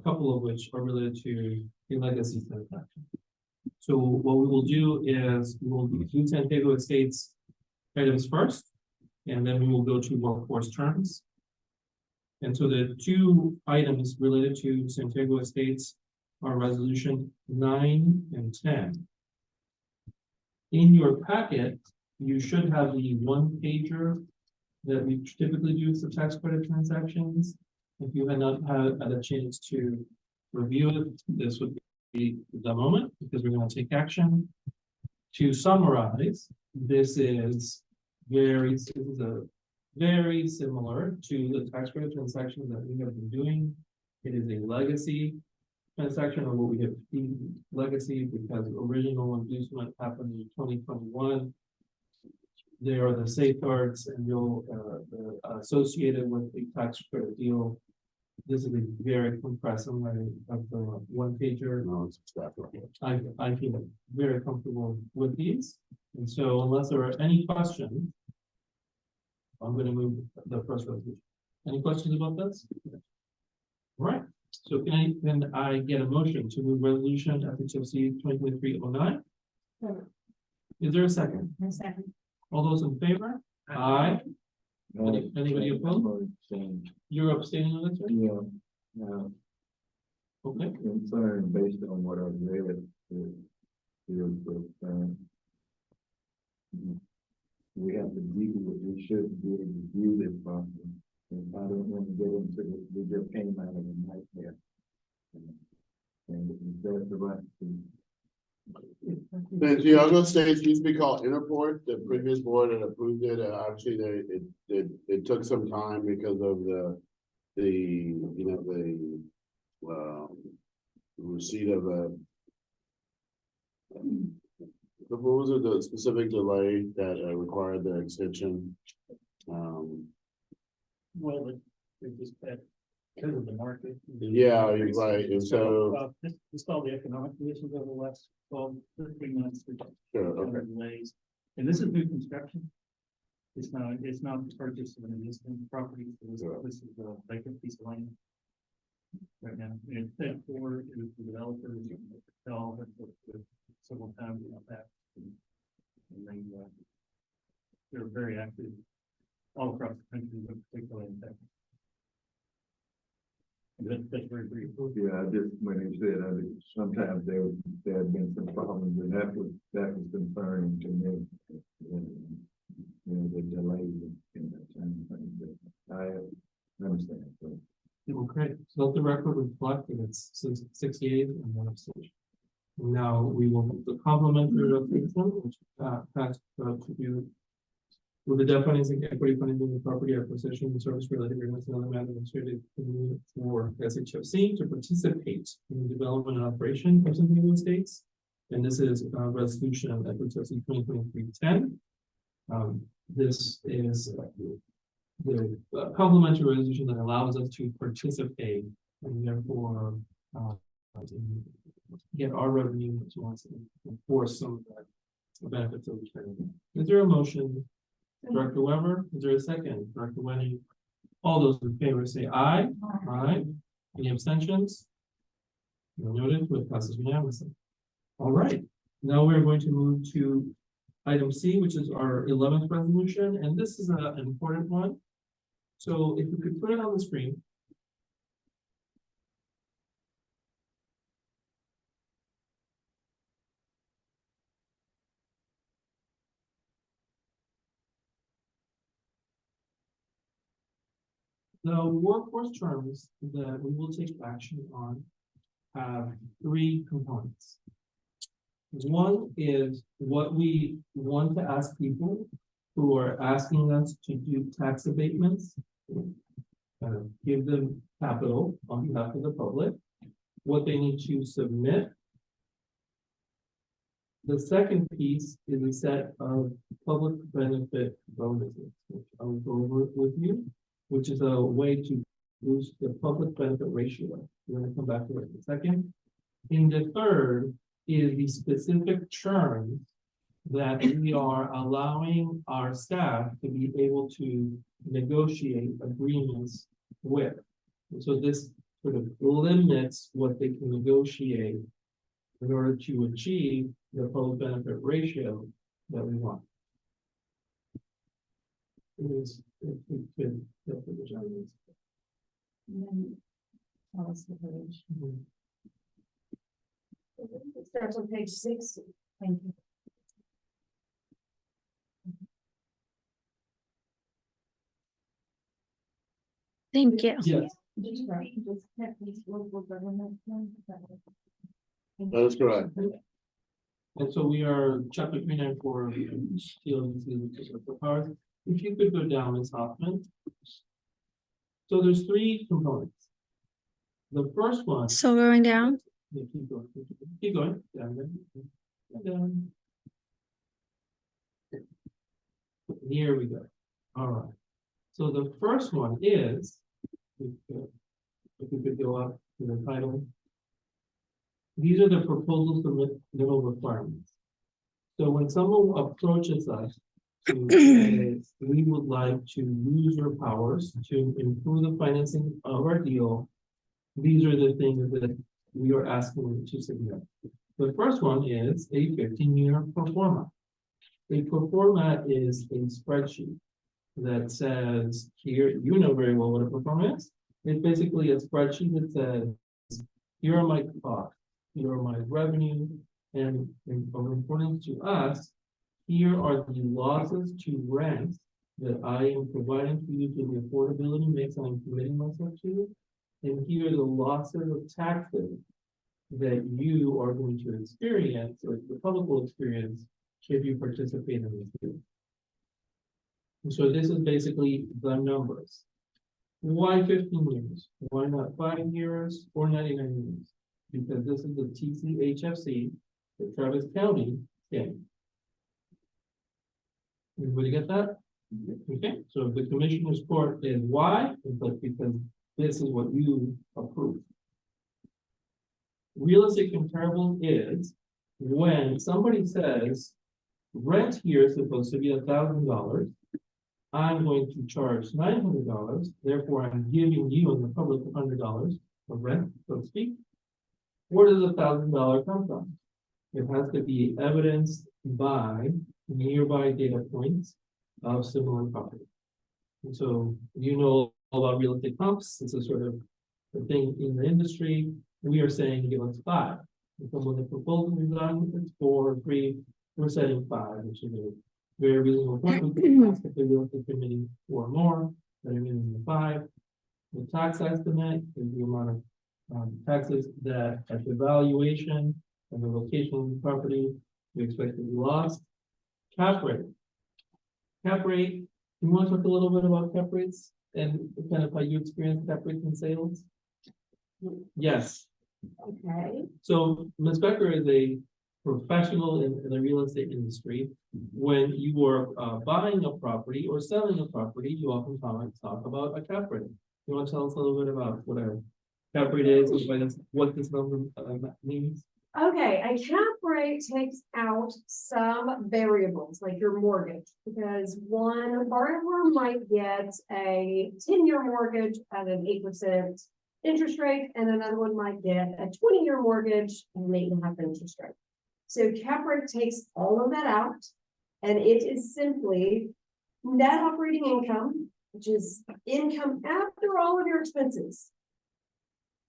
Speaker 1: couple of which are related to the legacy transaction. So what we will do is we will do San Diego Estates items first, and then we will go to workforce terms. And so the 2 items related to San Diego Estates are resolution 9 and 10. In your packet, you should have the 1-pager that we typically do for tax credit transactions. If you had not had a chance to review it, this would be the moment, because we're going to take action. To summarize, this is very similar to the tax credit transaction that we have been doing. It is a legacy transaction, or what we have deemed legacy, because original inducement happened in 2021. They are the safeguards and you'll associated with the tax credit deal. This is a very compressed summary of the 1-pager.
Speaker 9: No, it's exactly.
Speaker 1: I feel very comfortable with these, and so unless there are any questions, I'm going to move the first resolution. Any questions about this? All right. So can I get a motion to move resolution SHFC 2023-09? Is there a second?
Speaker 10: A second.
Speaker 1: All those in favor? Aye. Anybody opposed? You're abstaining on this one?
Speaker 4: Yeah.
Speaker 1: Okay.
Speaker 4: Concern based on what I've read. We have to deal with, we should be able to view this problem. And I don't want to get into it, we just came out of a nightmare. And that's the right thing.
Speaker 9: The Geauga States used to be called Interport. The previous board had approved it. Actually, it took some time because of the receipt of what was it, the specific delay that required the extension?
Speaker 8: Well, they just had, because of the market.
Speaker 9: Yeah, you're right, and so.
Speaker 8: Just all the economic conditions over the last 13 months.
Speaker 9: Sure, okay.
Speaker 8: Delays. And this is new construction. It's not the purchase of an existing property. This is a vacant piece of land. Right now, and it's for the developer
Speaker 4: when he said, sometimes there had been some problems, and that was concerning to me. You know, the delay in that time frame, but I understand, so.
Speaker 1: Okay, so let the record reflect that it's 68 and 1 abstention. Now we will move the complementary resolution, which passed to do with the debt financing, equity financing, the property acquisition, and service related agreements, and other matters administrative for SHFC to participate in the development and operation of some real estates. And this is resolution of SHFC 2023-10. This is the complementary resolution that allows us to participate and therefore get our revenue as well as enforce some of the benefits of the training. Is there a motion? Director Weber, is there a second? Director Wendy? All those in favor say aye. Aye. Any abstentions? Noted, it passes unanimously. All right, now we're going to move to item C, which is our 11th resolution, and this is an important one. So if we could put it on the screen. The workforce terms that we will take action on have 3 components. One is what we want to ask people who are asking us to do tax abatements, give them capital on behalf of the public, what they need to submit. The second piece is a set of public benefit bonuses, which I will go over with you, which is a way to boost the public benefit ratio. We're going to come back to it in a second. And the third is the specific terms that we are allowing our staff to be able to negotiate agreements with. And so this sort of limits what they can negotiate in order to achieve the public benefit ratio that we want. It is, if we could, get the vaginas.
Speaker 10: And then tell us the page.
Speaker 11: It starts on page 60.
Speaker 10: Thank you.
Speaker 2: Thank you.
Speaker 1: Yes,
Speaker 10: Did you write this have these local government ones?
Speaker 9: That is correct.
Speaker 1: and so we are chapter 394 of the powers. If you could go down, Ms. Hoffman. So there's 3 components. The first one.
Speaker 2: So going down,
Speaker 1: Yeah, keep going, down, down. Here we go. All right. So the first one is, if we could go up to the title. These are the proposals for middle requirements. So when someone approaches us to say, we would like to use your powers to improve the financing of our deal, these are the things that we are asking them to submit. The first one is a 15-year pro forma. A pro forma is a spreadsheet that says, here, you know very well what a pro forma is. It's basically a spreadsheet that says, here are my costs, here are my revenue, and according to us, here are the losses to rent that I am providing to you to the affordability mix I'm committing myself to. And here are the losses of taxes that you are going to experience, or the public will experience, if you participate in this deal. And so this is basically the numbers. Why 15 years? Why not 5 years or 99 years? Because this is the TCHFC, the Travis County thing. Everybody get that? Okay, so the commissioner's court is why, but because this is what you approve. Real estate comparable is when somebody says rent here is supposed to be $1,000. I'm going to charge $900, therefore I'm giving you in the public $100 of rent, so to speak. Where does $1,000 come from? It has to be evidenced by nearby data points of similar property. And so you know about real estate comps. It's a sort of a thing in the industry. we are saying give us 5. And so when the proposal is done, it's 4, 3, we're setting 5, which is a very reasonable point. We can ask if the real estate committee 4 more, that are minimum 5. The tax estimate is the amount of taxes that at the valuation and the location of the property, we expect to be lost. Cap rate. Cap rate, you want to talk a little bit about cap rates and kind of how you experience cap rates in sales? Yes.
Speaker 11: Okay.
Speaker 1: So Ms. Becker is a professional in the real estate industry. When you are buying a property or selling a property, you often talk about a cap rate. You want to tell us a little bit about what a cap rate is, what this number means?
Speaker 11: Okay, a cap rate takes out some variables like your mortgage, because one borrower might get a 10-year mortgage at an 8% interest rate, and another one might get a 20-year mortgage at an 8.5% interest rate. So cap rate takes all of that out, and it is simply net operating income, which is income after all of your expenses,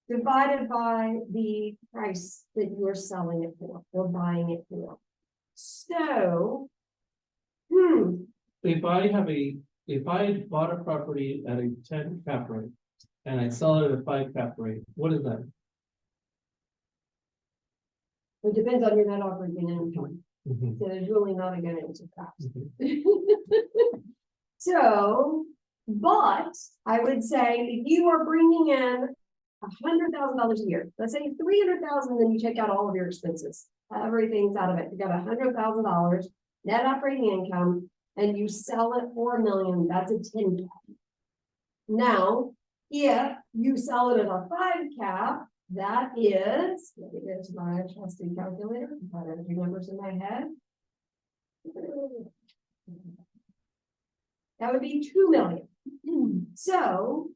Speaker 11: divided by the price that you are selling it for or buying it for. So,
Speaker 1: If I bought a property at a 10 cap rate and I sell it at a 5 cap rate, what is that?
Speaker 11: it depends on your net operating income.
Speaker 1: Mhm,
Speaker 11: So there's really not a good answer to that.
Speaker 1: mhm.
Speaker 11: So, but I would say if you are bringing in $100,000 a year, let's say 300,000, then you take out all of your expenses. Everything's out of it. You got $100,000 net operating income, and you sell it for $1 million. That's a 10 cap. Now, if you sell it at a 5 cap, that is, let me get to my trusty calculator. I have a few numbers in my head. That would be 2 million. So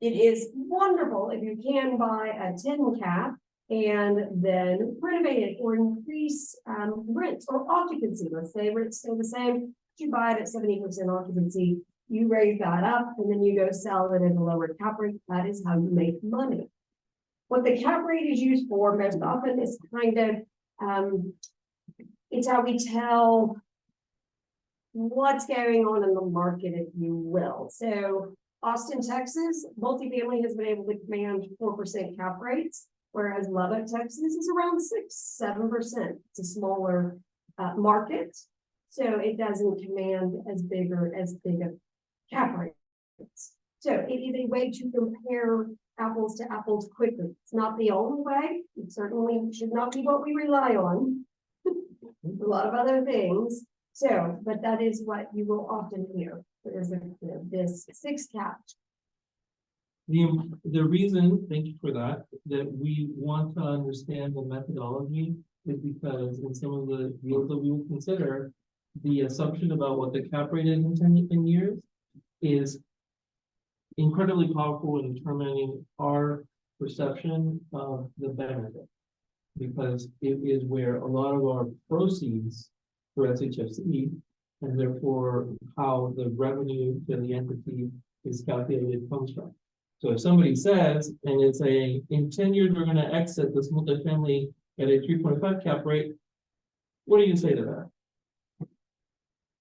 Speaker 11: it is wonderful if you can buy a 10 cap and then renovate it or increase rent or occupancy. Let's say rents stay the same, you buy it at 70% occupancy, you raise that up, and then you go sell it at a lower cap rate. That is how you make money. What the cap rate is used for most often is kind of, it's how we tell what's going on in the market, if you will. So Austin, Texas, multifamily has been able to command 4% cap rates, whereas Lubbock, Texas is around 6-7%. It's a smaller market, so it doesn't command as big of cap rates. So it is a way to compare apples to apples quickly. It's not the only way. It certainly should not be what we rely on. A lot of other things. So, but that is what you will often hear. There's this 6 cap.
Speaker 1: The reason, thank you for that we want to understand the methodology is because in some of the deals that we will consider, the assumption about what the cap rate is in 10 years is incredibly powerful in determining our perception of the benefit. Because it is where a lot of our proceeds for SHFC, and therefore how the revenue to the entity is calculated comes from. So if somebody says, and it's in 10 years, we're gonna exit this multifamily at a 3.5 cap rate, what do you say to that?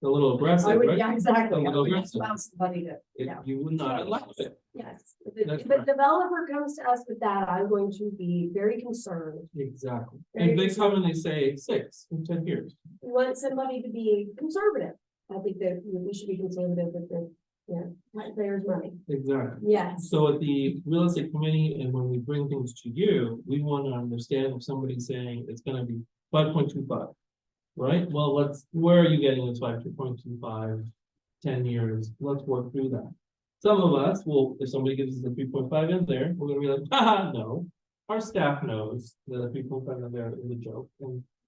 Speaker 1: A little aggressive,
Speaker 11: I would,
Speaker 1: right?
Speaker 11: yeah, exactly.
Speaker 1: A little
Speaker 11: I would
Speaker 1: aggressive.
Speaker 11: allow somebody to, yeah.
Speaker 1: You would not allow it.
Speaker 11: Yes,
Speaker 1: That's
Speaker 11: if a
Speaker 1: right.
Speaker 11: developer comes to us with that, I'm going to be very concerned.
Speaker 1: Exactly.
Speaker 11: Very
Speaker 1: And they come and they
Speaker 11: conservative.
Speaker 1: say 6 in 10 years.
Speaker 11: We want somebody to be conservative. I think that we should be conservative with the, taxpayers' money.
Speaker 1: Exactly.
Speaker 11: Yes.
Speaker 1: So at the real estate committee, and when we bring things to you, we want to understand if somebody's saying it's gonna be 5.25. Right? Well, where are you getting this 2.25, 10 years? Let's work through that. Some of us will, if somebody gives us a 3.5 in there, we're gonna be like, haha, no. Our staff knows that a 3.5 in there is a joke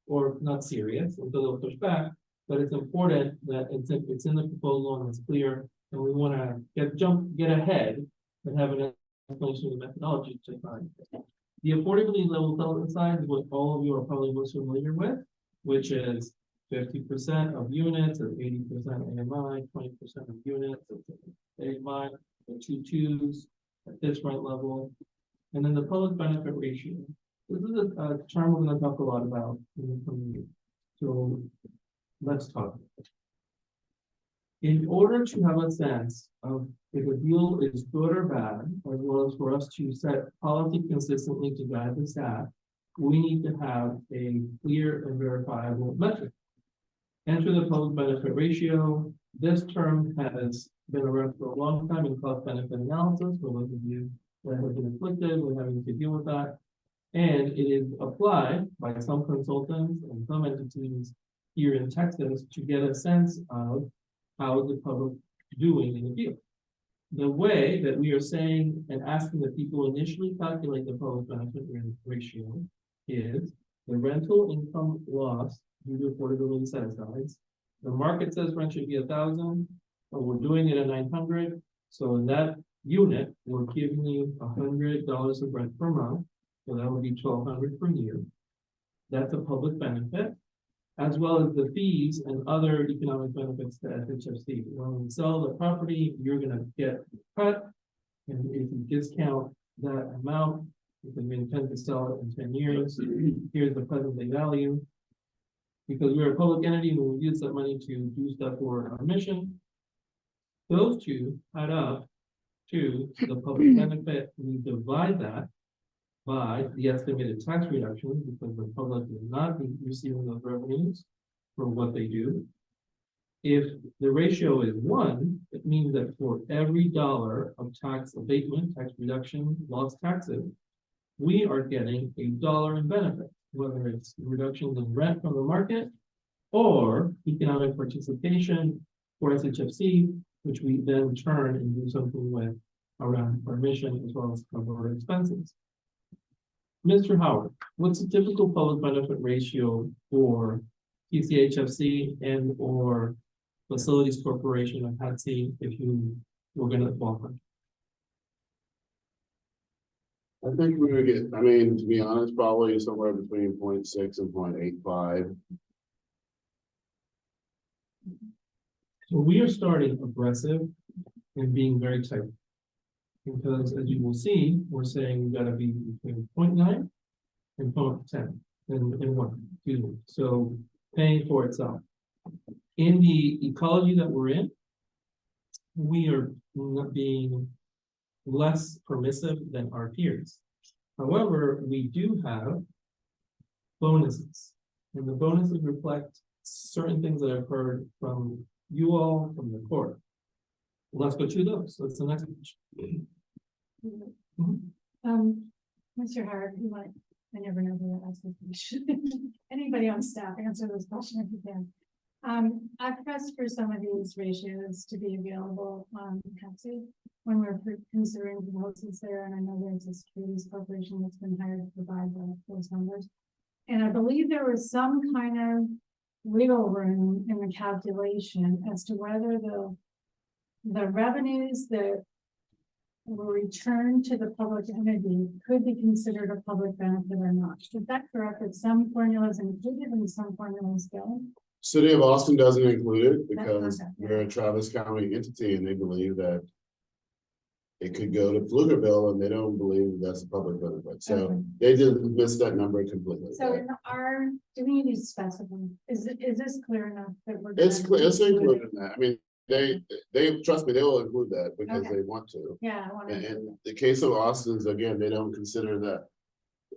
Speaker 1: or not serious, and so they'll push back. But it's important that it's in the proposal and it's clear, and we wanna get ahead and have an explanation of the methodology to find. The affordability level development side is what all of you are probably most familiar with, which is 50% of units or 80% AMI, 20% of units of AMI, the 2 twos at this rent level. And then the public benefit ratio. This is a term we're gonna talk a lot about in the coming year. So let's talk. In order to have a sense of if a deal is good or bad, as well as for us to set policy consistently to guide the staff, we need to have a clear and verifiable metric. Enter the public benefit ratio. This term has been around for a long time in cost benefit analysis, for those of you that have been afflicted with having to deal with that. And it is applied by some consultants and some entities here in Texas to get a sense of how is the public doing in the field. The way that we are saying and asking that people initially calculate the public benefit ratio is the rental income loss due to affordability set asides. The market says rent should be 1,000, but we're doing it at 900. So in that unit, we're giving you $100 of rent per month. So that would be 1,200 per year. That's a public benefit, as well as the fees and other economic benefits to SHFC. When we sell the property, you're gonna get cut. And if you discount that amount, because we intend to sell it in 10 years, here's the present day value. Because we're a public entity, when we use that money to do stuff for our mission, those two add up to the public benefit. We divide that by the estimated tax reduction, because the public will not be receiving those revenues for what they do. If the ratio is 1, it means that for every dollar of tax abatement, tax reduction, lost taxes, we are getting $1 in benefit, whether it's reductions in rent from the market or economic participation for SHFC, which we then turn and do something with around our mission as well as cover our expenses. Mr. Howard, what's a typical public benefit ratio for TCHFC and or Facilities Corporation of HATC if you were gonna qualify?
Speaker 9: I think we would get, I mean, to be honest, probably somewhere between 0.6 and 0.85.
Speaker 1: So we are starting aggressive and being very tight. Because as you will see, we're saying we gotta be between 0.9 and 0.10 and 1, excuse me. So paying for itself. In the ecology that we're in, we are not being less permissive than our peers. However, we do have bonuses, and the bonuses reflect certain things that I've heard from you all, from the court. Let's go to those. So that's the next page.
Speaker 6: Mr. Howard, you want, I never know who to ask this question. Anybody on staff, answer this question if you can. I've pressed for some of these ratios to be available on HATC when we're considering proposals there, and I know there's a securities corporation that's been hired to provide those numbers. And I believe there was some kind of wiggle room in the calculation as to whether the revenues that were returned to the public entity could be considered a public benefit or not. Is that correct? That some formulas included and some formulas don't?
Speaker 9: City of Austin doesn't include it because
Speaker 6: okay.
Speaker 9: we're a Travis County entity and they believe that it could go to Pflugerville and they don't believe that's a public benefit. So
Speaker 6: Okay.
Speaker 9: they did miss that number completely.
Speaker 6: So in our, do we need to specify, is this clear enough that we're?
Speaker 9: It's
Speaker 6: gonna
Speaker 9: clear, it's
Speaker 6: include
Speaker 9: included
Speaker 6: it?
Speaker 9: in that. I mean, they trust me, they will include that because
Speaker 6: Okay.
Speaker 9: they want to.
Speaker 6: Yeah, I want
Speaker 9: And
Speaker 6: to.
Speaker 9: in the case of Austin's, again, they don't consider that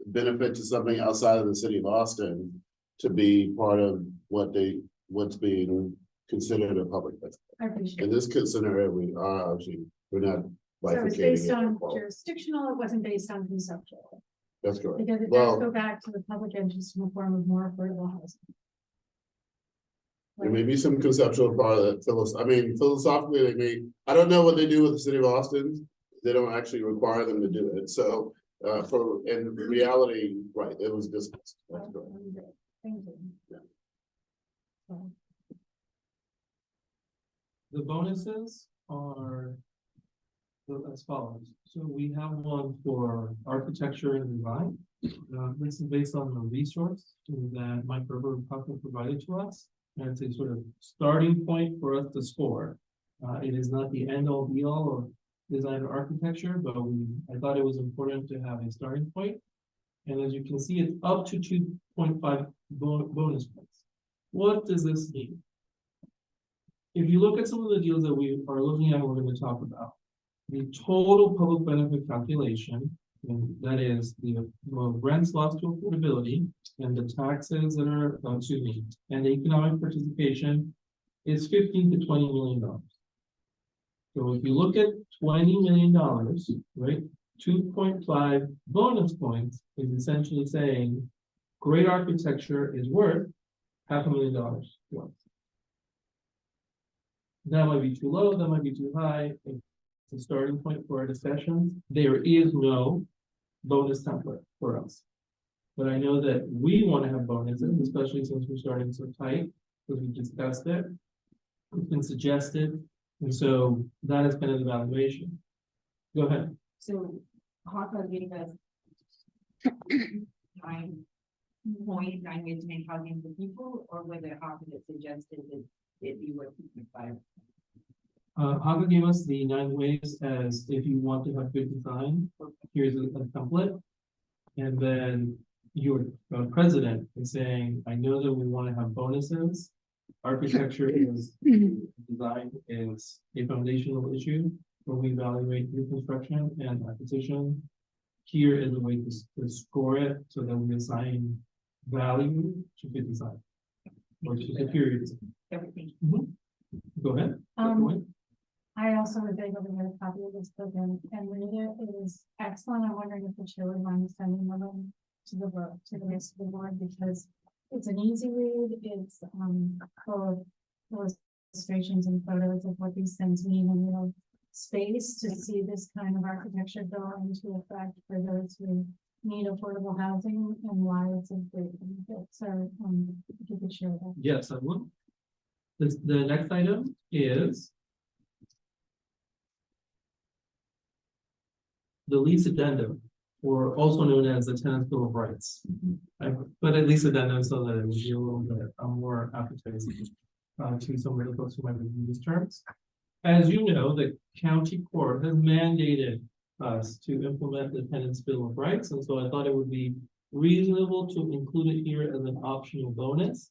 Speaker 9: benefit to something outside of the city of Austin to be part of what's being considered a public benefit.
Speaker 6: I appreciate
Speaker 9: In
Speaker 6: it.
Speaker 9: this scenario, we're not
Speaker 6: So it's
Speaker 9: bifurcating
Speaker 6: based
Speaker 9: it.
Speaker 6: on jurisdictional, it wasn't based on conceptual,
Speaker 9: That's correct.
Speaker 6: because it does
Speaker 9: Well,
Speaker 6: go back to the public interest in the form of more affordable housing.
Speaker 9: there may be some conceptual part of that, philosophically, they may, I don't know what they do with the city of Austin. They don't actually require them to do it, so, in reality, right, it was discussed. That's correct.
Speaker 6: Thank you.
Speaker 9: Yeah.
Speaker 6: So,
Speaker 1: The bonuses are as follows. So we have one for architecture and design. This is based on the resource that Mike Berber provided to us. And it's a sort of starting point for us to score. It is not the end all be all of design and architecture, but I thought it was important to have a starting point. And as you can see, it's up to 2.5 bonus points. What does this mean? If you look at some of the deals that we are looking at, we're going to talk about the total public benefit calculation, and that is the rents lost to affordability and the taxes that are, and the economic participation is $15 to $20 million. So if you look at $20 million, right, 2.5 bonus points is essentially saying great architecture is worth $500,000 to us. That might be too low, that might be too high. It's a starting point for our discussions. There is no bonus template for us. But I know that we want to have bonuses, especially since we're starting so tight, because we discussed it. It's been suggested, and so that has been an evaluation. Go ahead.
Speaker 7: So Hawthorne gave us 9.9 ways to make housing for people, or was it Hawthorne that suggested that it be worth 2.5?
Speaker 1: Hava gave us the 9 ways as if you want to have good design, here's a template. And then your president is saying, I know that we want to have bonuses. Architecture is design is a foundational issue when we evaluate new construction and acquisition. Here is a way to score it so that we assign value to good design or to superior design.
Speaker 7: Everything.
Speaker 1: Go ahead.
Speaker 6: I also was able to get a copy of this book and read it. It was excellent. I'm wondering if the chair would mind sending them to the rest of the board, because it's an easy read. It's full of illustrations and photos of what these things mean, and space to see this kind of architecture go into effect for those who need affordable housing and why it's a great benefit. So if you could share that.
Speaker 1: Yes, I will. The next item is the lease addendum, or also known as the tenant bill of rights. But at least addendum so that it would be a little bit more appetizing to some of the folks who might be using these terms. As you know, the county court has mandated us to implement the tenant's bill of rights, and so I thought it would be reasonable to include it here as an optional bonus.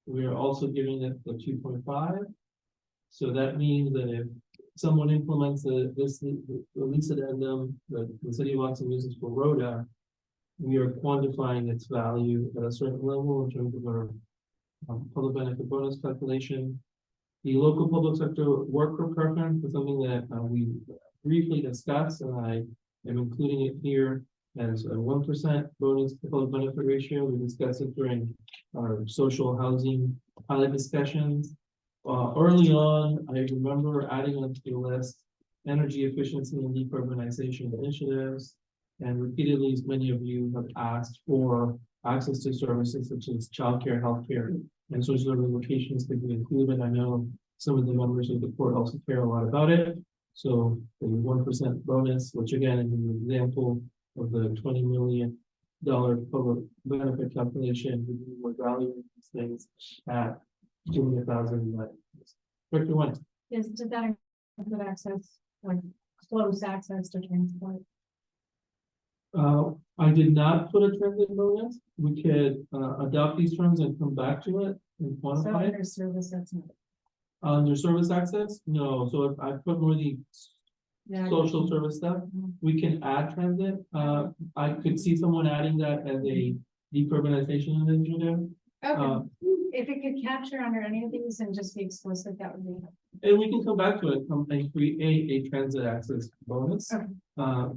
Speaker 1: We are also giving it the 2.5. So that means that if someone implements the lease addendum that the city of Austin uses for ROTA, we are quantifying its value at a certain level in terms of our public benefit bonus calculation. The local public sector worker preference is something that we briefly discussed, and I am including it here as a 1% bonus to public benefit ratio. We discussed it during our social housing pilot discussions. Early on, I remember adding onto the list energy efficiency and decarbonization initiatives. And repeatedly, as many of you have asked for access to services such as childcare, healthcare, and social locations to be included. I know some of the members of the court also care a lot about it. So the 1% bonus, which again is an example of the $20 million public benefit calculation, we're valuing these things at 200,000. Director Wayne.
Speaker 6: Does that include access, like close access to transport?
Speaker 1: I did not put a transit bonus. We could adopt these terms and come back to it and
Speaker 6: So
Speaker 1: quantify it.
Speaker 6: under service, that's not.
Speaker 1: Under service access, no. So if I put more the social service stuff, we can add transit. I could see someone adding that as a decarbonization initiative.
Speaker 6: Okay, if it could capture under any of these and just be explicit, that would be.
Speaker 1: And we can come back to it and create a transit access bonus.
Speaker 6: Okay.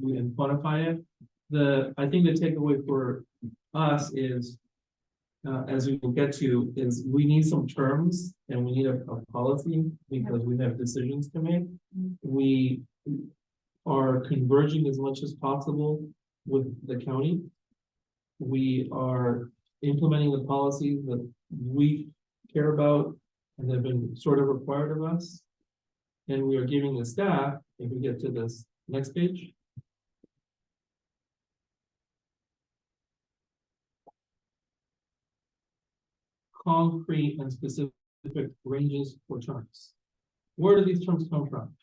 Speaker 1: We can quantify it. I think the takeaway for us is, as we will get to, is we need some terms and we need a policy because we have decisions to make. We are converging as much as possible with the county. We are implementing the policies that we care about and have been sort of required of us. And we are giving the staff, if we get to this next page, concrete and specific ranges for terms. Where do these terms come from?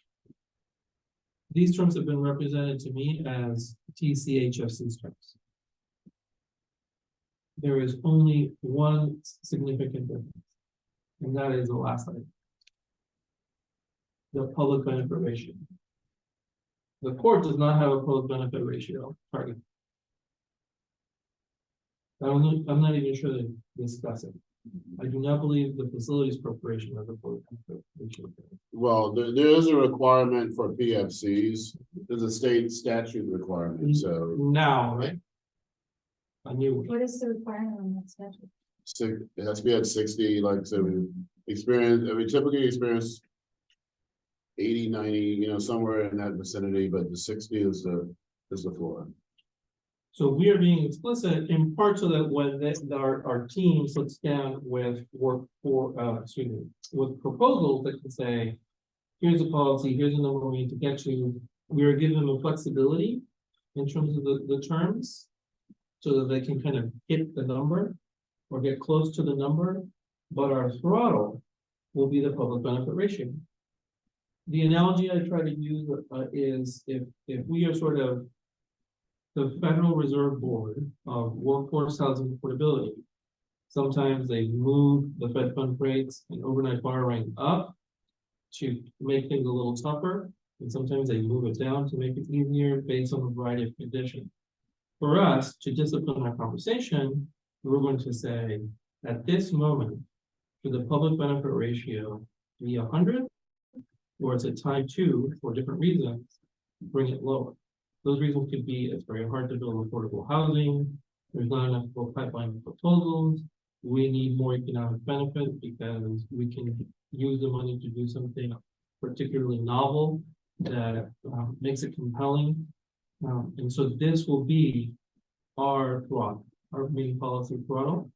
Speaker 1: These terms have been represented to me as TCHFC terms. There is only one significant difference, and that is the last item. The public benefit ratio. The court does not have a public benefit ratio target. I'm not even sure to discuss it. I do not believe the facilities corporation has a public benefit ratio.
Speaker 9: Well, there is a requirement for PFCs. There's a state statute requirement, so
Speaker 1: Now, right? I knew.
Speaker 6: What is the requirement on that statute?
Speaker 9: it has to be at 60, like I said, we typically experience 80, 90, you know, somewhere in that vicinity, but the 60 is the floor.
Speaker 1: So we are being explicit in part so that when our team sits down with with proposals that can say, here's a policy, here's a number we need to get to, we are giving them flexibility in terms of the terms, so that they can kind of hit the number or get close to the number, but our throttle will be the public benefit ratio. The analogy I try to use is if we are sort of the Federal Reserve Board of Workforce Housing Affordability, sometimes they move the Fed fund rates and overnight borrowing up to make things a little tougher, and sometimes they move it down to make it easier based on a variety of conditions. For us to discipline our conversation, we're going to say, at this moment, for the public benefit ratio to be 100, or it's at time 2 for different reasons, bring it lower. Those reasons could be it's very hard to build affordable housing, there's not enough full pipeline of proposals, we need more economic benefit because we can use the money to do something particularly novel that makes it compelling. And so this will be our throttle, our main policy throttle.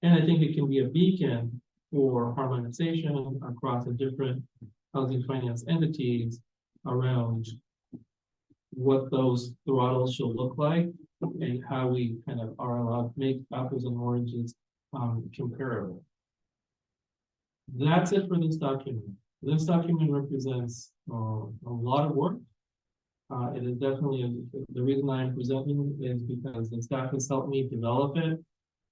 Speaker 1: And I think it can be a beacon for harmonization across the different housing finance entities around what those throttles should look like and how we kind of are allowed to make apples and oranges comparable. That's it for this document. This document represents a lot of work. It is definitely, the reason I am presenting is because the staff has helped me develop it.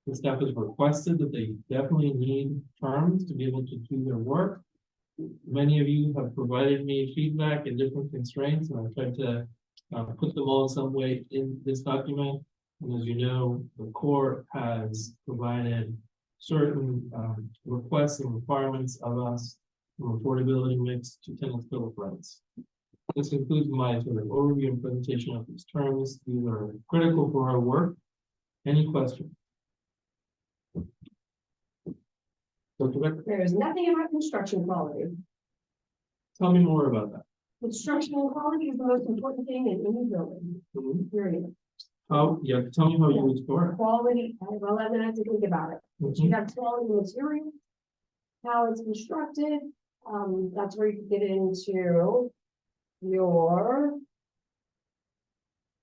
Speaker 1: The staff has requested that they definitely need terms to be able to do their work. Many of you have provided me feedback and different constraints, and I've tried to put them all in some way in this document. And as you know, the court has provided certain requests and requirements of us from affordability mix to tenants' bill of rights. This includes my sort of overview and presentation of these terms. These are critical for our work. Any questions?
Speaker 11: There is nothing about construction quality.
Speaker 1: Tell me more about that.
Speaker 11: Construction quality is the most important thing in any building, period.
Speaker 1: How, yeah, tell me how you would score
Speaker 11: Quality, well, then I have to think about it.
Speaker 1: it.
Speaker 11: You have quality material, how it's constructed, that's where you can get into your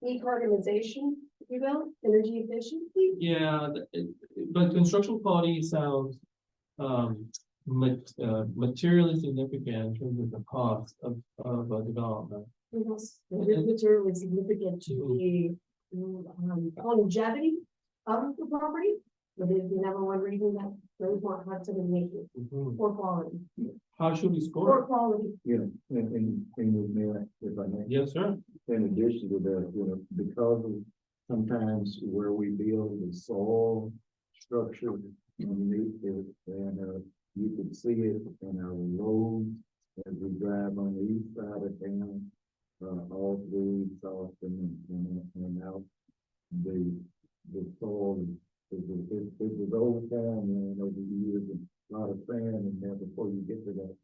Speaker 11: decarbonization, if you will, energy efficiency.
Speaker 1: Yeah, but construction quality sounds materially significant in terms of the cost of development.
Speaker 11: Yes, it is materially significant to the longevity of the property. But it is the number one reason that those want Hudson and Mason for quality.
Speaker 1: How should we score?
Speaker 11: For quality.
Speaker 4: Yeah, and with me, if I may.
Speaker 1: Yes, sir.
Speaker 4: In addition to that, you know, because of sometimes where we build the soil structure underneath it, and you can see it in our roads as we drive on the east side of town, all through south and out. The soil it was old town, man, over the years, and a lot of sand in there before you get to that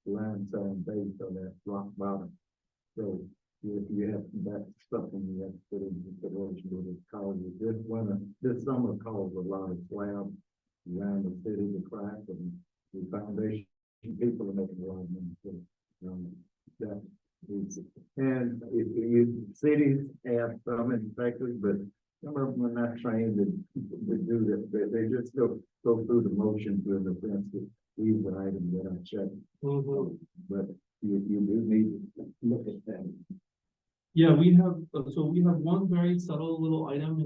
Speaker 4: limestone base on that rock bottom. So if you have that something you have to put in consideration with it causes this summer caused a lot of slabs around the city to crack, and the foundation people are making a lot of money. So, that is, and if you cities have some inspectors, but some of them are not trained to do that. They just go through the motions with the fence with these items that I checked. But you do need to look at that.
Speaker 1: Yeah, we have, so we have one very subtle little item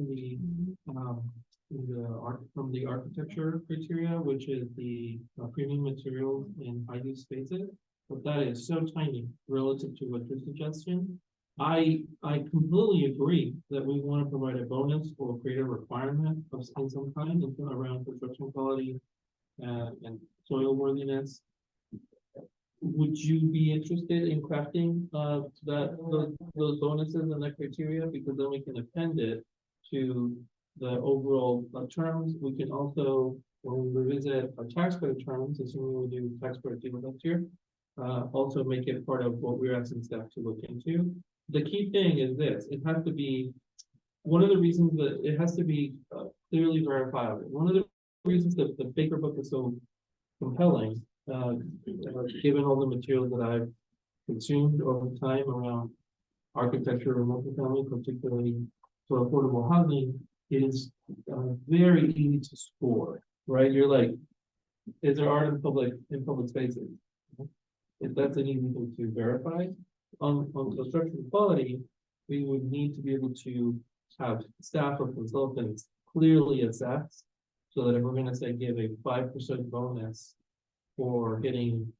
Speaker 1: from the architecture criteria, which is the premium materials in high use spaces. But that is so tiny relative to what you're suggesting. I completely agree that we want to provide a bonus or create a requirement of some kind around construction quality and soil worthiness. Would you be interested in crafting those bonuses and that criteria? Because then we can append it to the overall terms. We can also, when we revisit our tax credit terms, assuming we do tax credit deal next year, also make it part of what we're asking staff to look into. The key thing is this: it has to be one of the reasons that it has to be clearly verifiable. One of the reasons that the Baker book is so compelling, given all the materials that I've consumed over time around architecture and multifamily, particularly for affordable housing, it is very easy to score, right? You're like, is there art in public spaces? If that's an easy thing to verify. On construction quality, we would need to be able to have staff or consultants clearly assess, so that if we're gonna say give a 5% bonus for hitting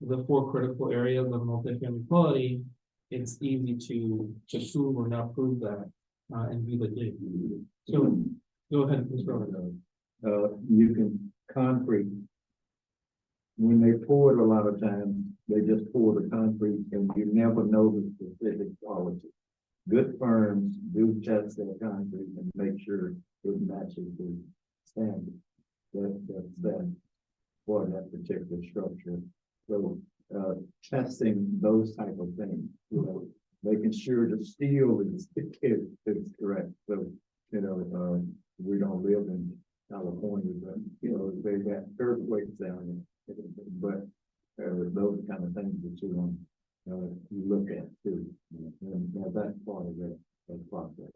Speaker 1: the 4 critical areas of multifamily quality, it's easy to prove or not prove that and be legit. So go ahead, Mr. Rowan.
Speaker 4: You can concrete. When they pour it, a lot of times, they just pour the concrete and you never know the specific quality. Good firms do test their concrete and make sure it matches the standard that's set for that particular structure. So, testing those type of things, making sure the steel is correct. So, we don't live in California, but, they got earthquakes down there. But those kind of things that you look at too. And that's part of the process.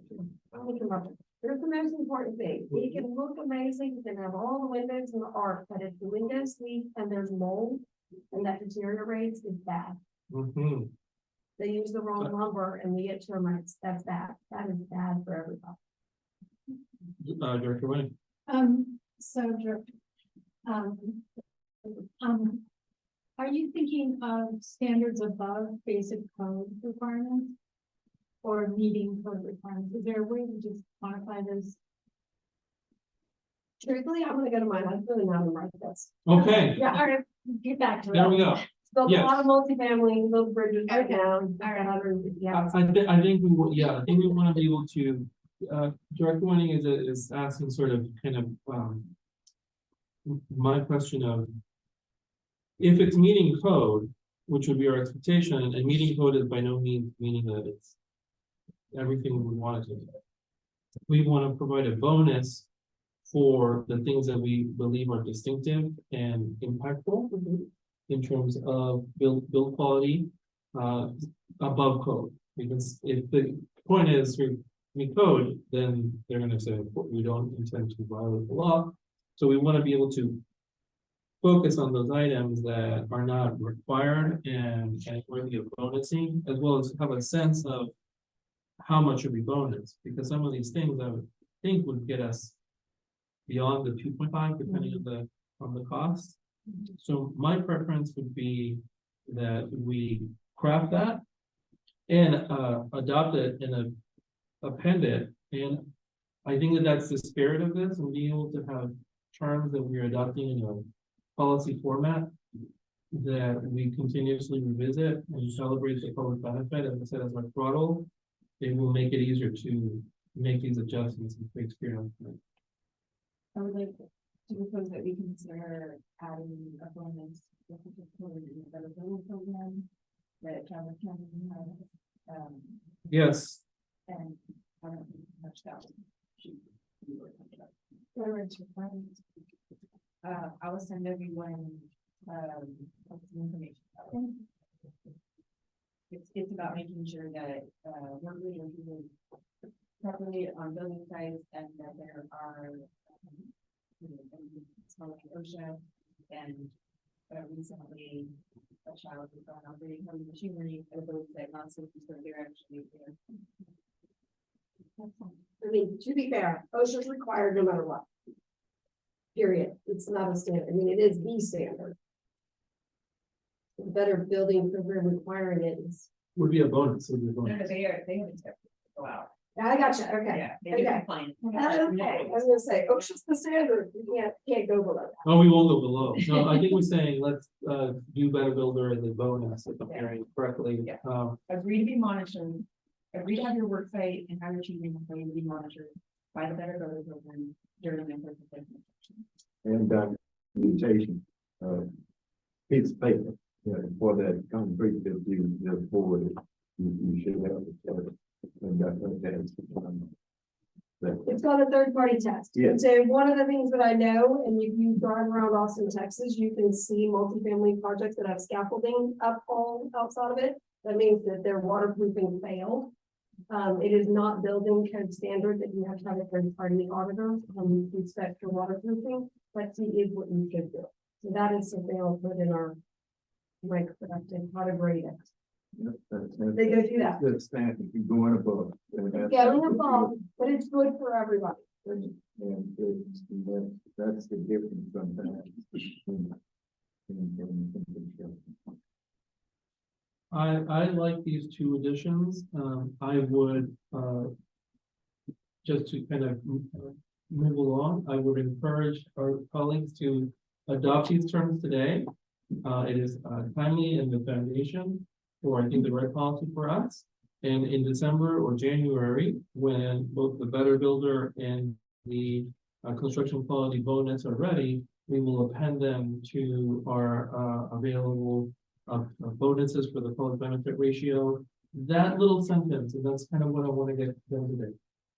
Speaker 11: There's the most important thing. It can look amazing, you can have all the windows and the art, but if the windows leak and there's mold and that deteriorates, it's bad.
Speaker 1: Mm-hmm.
Speaker 11: They use the wrong lumber and we get termites. That's bad. That is bad for everybody.
Speaker 1: Director Winnie.
Speaker 6: Are you thinking of standards above basic code requirements? Or meeting code requirements? Is there a way to just quantify this?
Speaker 11: Truthfully, I'm gonna go to my husband and have him write this.
Speaker 1: Okay,
Speaker 11: Yeah, all right, get back to it.
Speaker 1: there we go.
Speaker 11: Built a
Speaker 1: Yes.
Speaker 11: lot of multifamily, built bridges right now. Yeah.
Speaker 1: I think we will, yeah, I think we want to be able to, Director Winning is asking sort of kind of, my question of, if it's meeting code, which would be our expectation, and meeting code is by no means meaning that it's everything we want it to be. We want to provide a bonus for the things that we believe are distinctive and impactful in terms of build quality above code. Because if the point is we meet code, then they're going to say we don't intend to violate the law. So we want to be able to focus on those items that are not required and worthy of bonusing, as well as have a sense of how much should be bonus, because some of these things I would think would get us beyond the 2.5, depending on the cost. So my preference would be that we craft that and adopt it and append it. And I think that that's the spirit of this, and being able to have terms that we're adopting in a policy format that we continuously revisit and celebrate the public benefit, as I said, as our throttle. It will make it easier to make these adjustments and create experience.
Speaker 10: I would like to propose that we consider adding a bonus with the building program that Travis County has.
Speaker 1: Yes.
Speaker 10: And I don't think much that I will send everyone some information. It's about making sure that we're really properly on building sites and that there are small like OSHA and recently
Speaker 7: a child who's on operating heavy machinery, or those that not so they're actually there.
Speaker 11: I mean, to be fair, OSHA's required no matter what. Period. It's not a standard. I mean, it is the standard. The better building program requiring it is.
Speaker 1: Would be a bonus, would be a
Speaker 7: No,
Speaker 1: bonus.
Speaker 7: they are, they have to go out.
Speaker 11: I gotcha, okay.
Speaker 7: Yeah, they do
Speaker 11: Okay.
Speaker 7: complain.
Speaker 11: Okay, I was gonna say, OSHA's the standard. We can't go below that.
Speaker 1: Oh, we won't go below. No, I think we're saying, let's, do better builder as a bonus, if I'm
Speaker 7: Yeah.
Speaker 1: hearing correctly.
Speaker 7: Yeah.
Speaker 1: Um,
Speaker 7: Agree to be monitored, agree to have your work site and how you're achieving employee to be monitored by the Better Builder program during the course of business.
Speaker 4: And documentation, piece of paper, for that concrete that you just forwarded, you should have it. And that's.
Speaker 11: It's called a third-party test.
Speaker 4: Yeah.
Speaker 11: And so one of the things that I know, and if you drive around Austin, Texas, you can see multifamily projects that have scaffolding up all outside of it. That means that their waterproofing failed. It is not building code standard that you have to have a third-party auditor, inspect for waterproofing, but it is what you should do. So that is something I'll put in our productive, how to grade it. They go through that.
Speaker 4: The standard, if you're going above.
Speaker 11: Going above, but it's good for everybody.
Speaker 4: And that's the difference sometimes.
Speaker 1: I like these two additions. I would, just to kind of move along, I would encourage our colleagues to adopt these terms today. It is timely and the foundation for, I think, the right policy for us. And in December or January, when both the Better Builder and the construction quality bonus are ready, we will append them to our available bonuses for the public benefit ratio. That little sentence, and that's kind of what I want to get done today.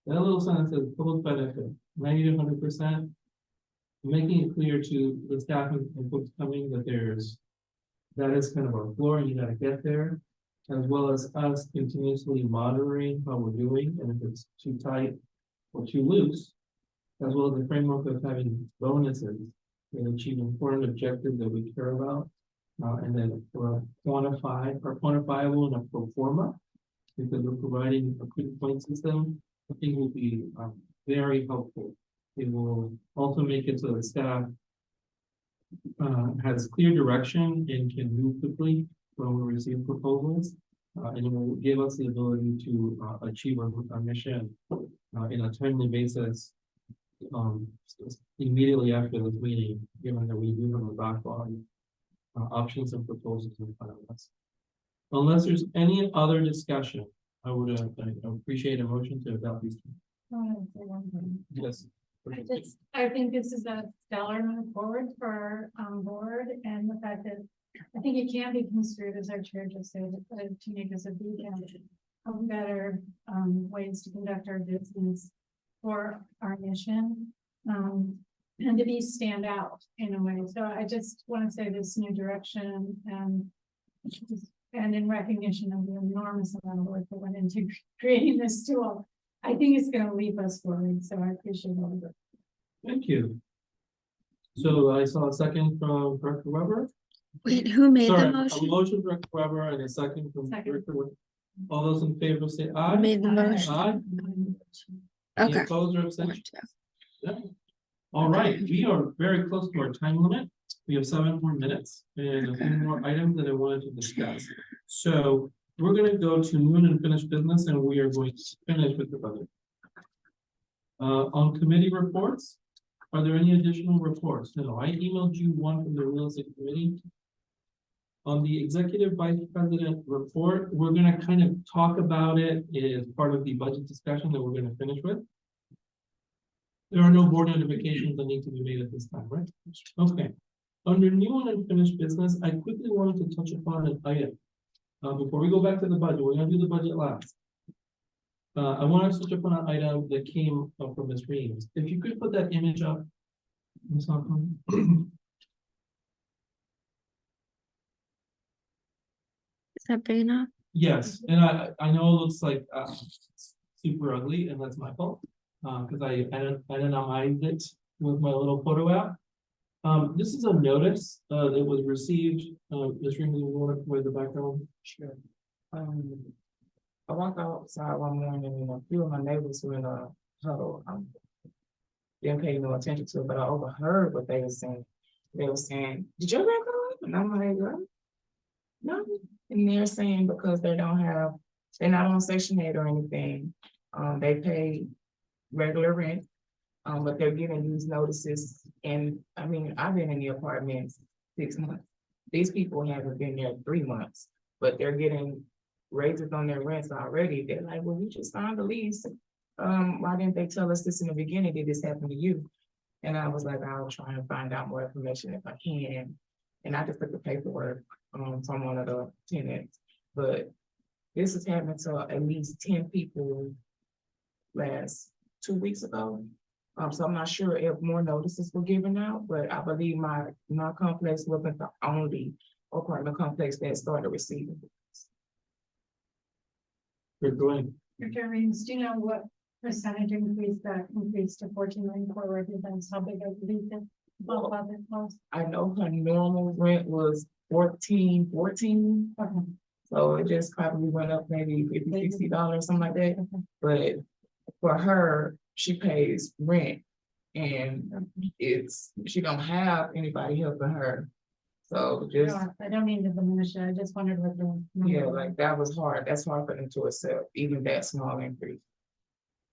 Speaker 1: That little sentence says public benefit, 90 to 100%, making it clear to the staff and folks coming that that is kind of our floor, and you gotta get there, as well as us continuously monitoring how we're doing, and if it's too tight or too loose, as well as the framework of having bonuses that achieve important objectives that we care about. And then quantifiable in a pro forma, because we're providing a quick point system, I think will be very helpful. It will also make it so the staff has clear direction and can move quickly when we receive proposals. And it will give us the ability to achieve our mission in a timely basis immediately after this meeting, given that we do have a backlog. Options and proposals in front of us. Unless there's any other discussion, I would appreciate a motion to adopt these. Yes.
Speaker 6: I think this is a stellar move forward for our board, and the fact that I think it can be construed, as our chair just said, to make us a beacon of better ways to conduct our business for our mission. And to be stand out in a way. So I just want to say this new direction and in recognition of the enormous amount of work that went into creating this tool, I think it's going to leap us forward. So I appreciate all of it.
Speaker 1: Thank you. So I saw a second from Director Weber.
Speaker 2: Wait, who made
Speaker 1: Sorry,
Speaker 2: the
Speaker 1: a
Speaker 2: motion?
Speaker 1: motion from Director Weber and a second from Director Weber. All those in favor say aye.
Speaker 2: Who made the motion?
Speaker 1: Aye. Any
Speaker 2: Okay.
Speaker 1: opposed or abstentions? Yeah. All right, we are very close to our time limit. We have 7 more minutes and a few more items that I wanted to discuss. So we're going to go to new and unfinished business, and we are going to finish with the budget. On committee reports, are there any additional reports? No, I emailed you one from the real estate committee. On the executive vice president report, we're going to kind of talk about it as part of the budget discussion that we're going to finish with. There are no board notifications that need to be made at this time, right? Okay. Under new and unfinished business, I quickly wanted to touch upon an item. Before we go back to the budget, we're gonna do the budget last. I want to touch upon an item that came up from Ms. Reeves. If you could put that image up. Ms. Hoffman.
Speaker 2: Is that big enough?
Speaker 1: Yes, and I know it looks like super ugly, and that's my fault. Because I anonymized it with my little photo app. This is a notice, that was received, Ms. Ringley, you want to provide the background?
Speaker 12: Sure. I walked outside one morning and a few of my neighbors were in a huddle. Didn't pay no attention to it, but I overheard what they were saying. They were saying, "Did your rent go up?" And I'm like, "What? No." And they're saying because they're not on Section 8 or anything. They pay regular rent. But they're getting these notices, and I mean, I've been in the apartment 6 months. These people haven't been there 3 months, but they're getting raises on their rents already. They're like, "Well, you just signed the lease. Why didn't they tell us this in the beginning? Did this happen to you?" And I was like, "I'll try and find out more information if I can." And I just took the paperwork from one of the tenants, but this is happening to at least 10 people last 2 weeks ago. So I'm not sure if more notices were given out, but I believe my complex wasn't the only apartment complex that started receiving.
Speaker 1: Good, go ahead.
Speaker 6: Dr. Reeves, do you know what percentage increase that increased to 14.94 residents? How big of a leap it was?
Speaker 12: I know her normal rent was 14. So it just probably went up maybe $50, $60, something like that. But for her, she pays rent and she don't have anybody helping her. So just,
Speaker 6: I don't mean to diminish it. I just wondered what the.
Speaker 12: yeah, like that was hard. That's hard for them to accept, even that small increase.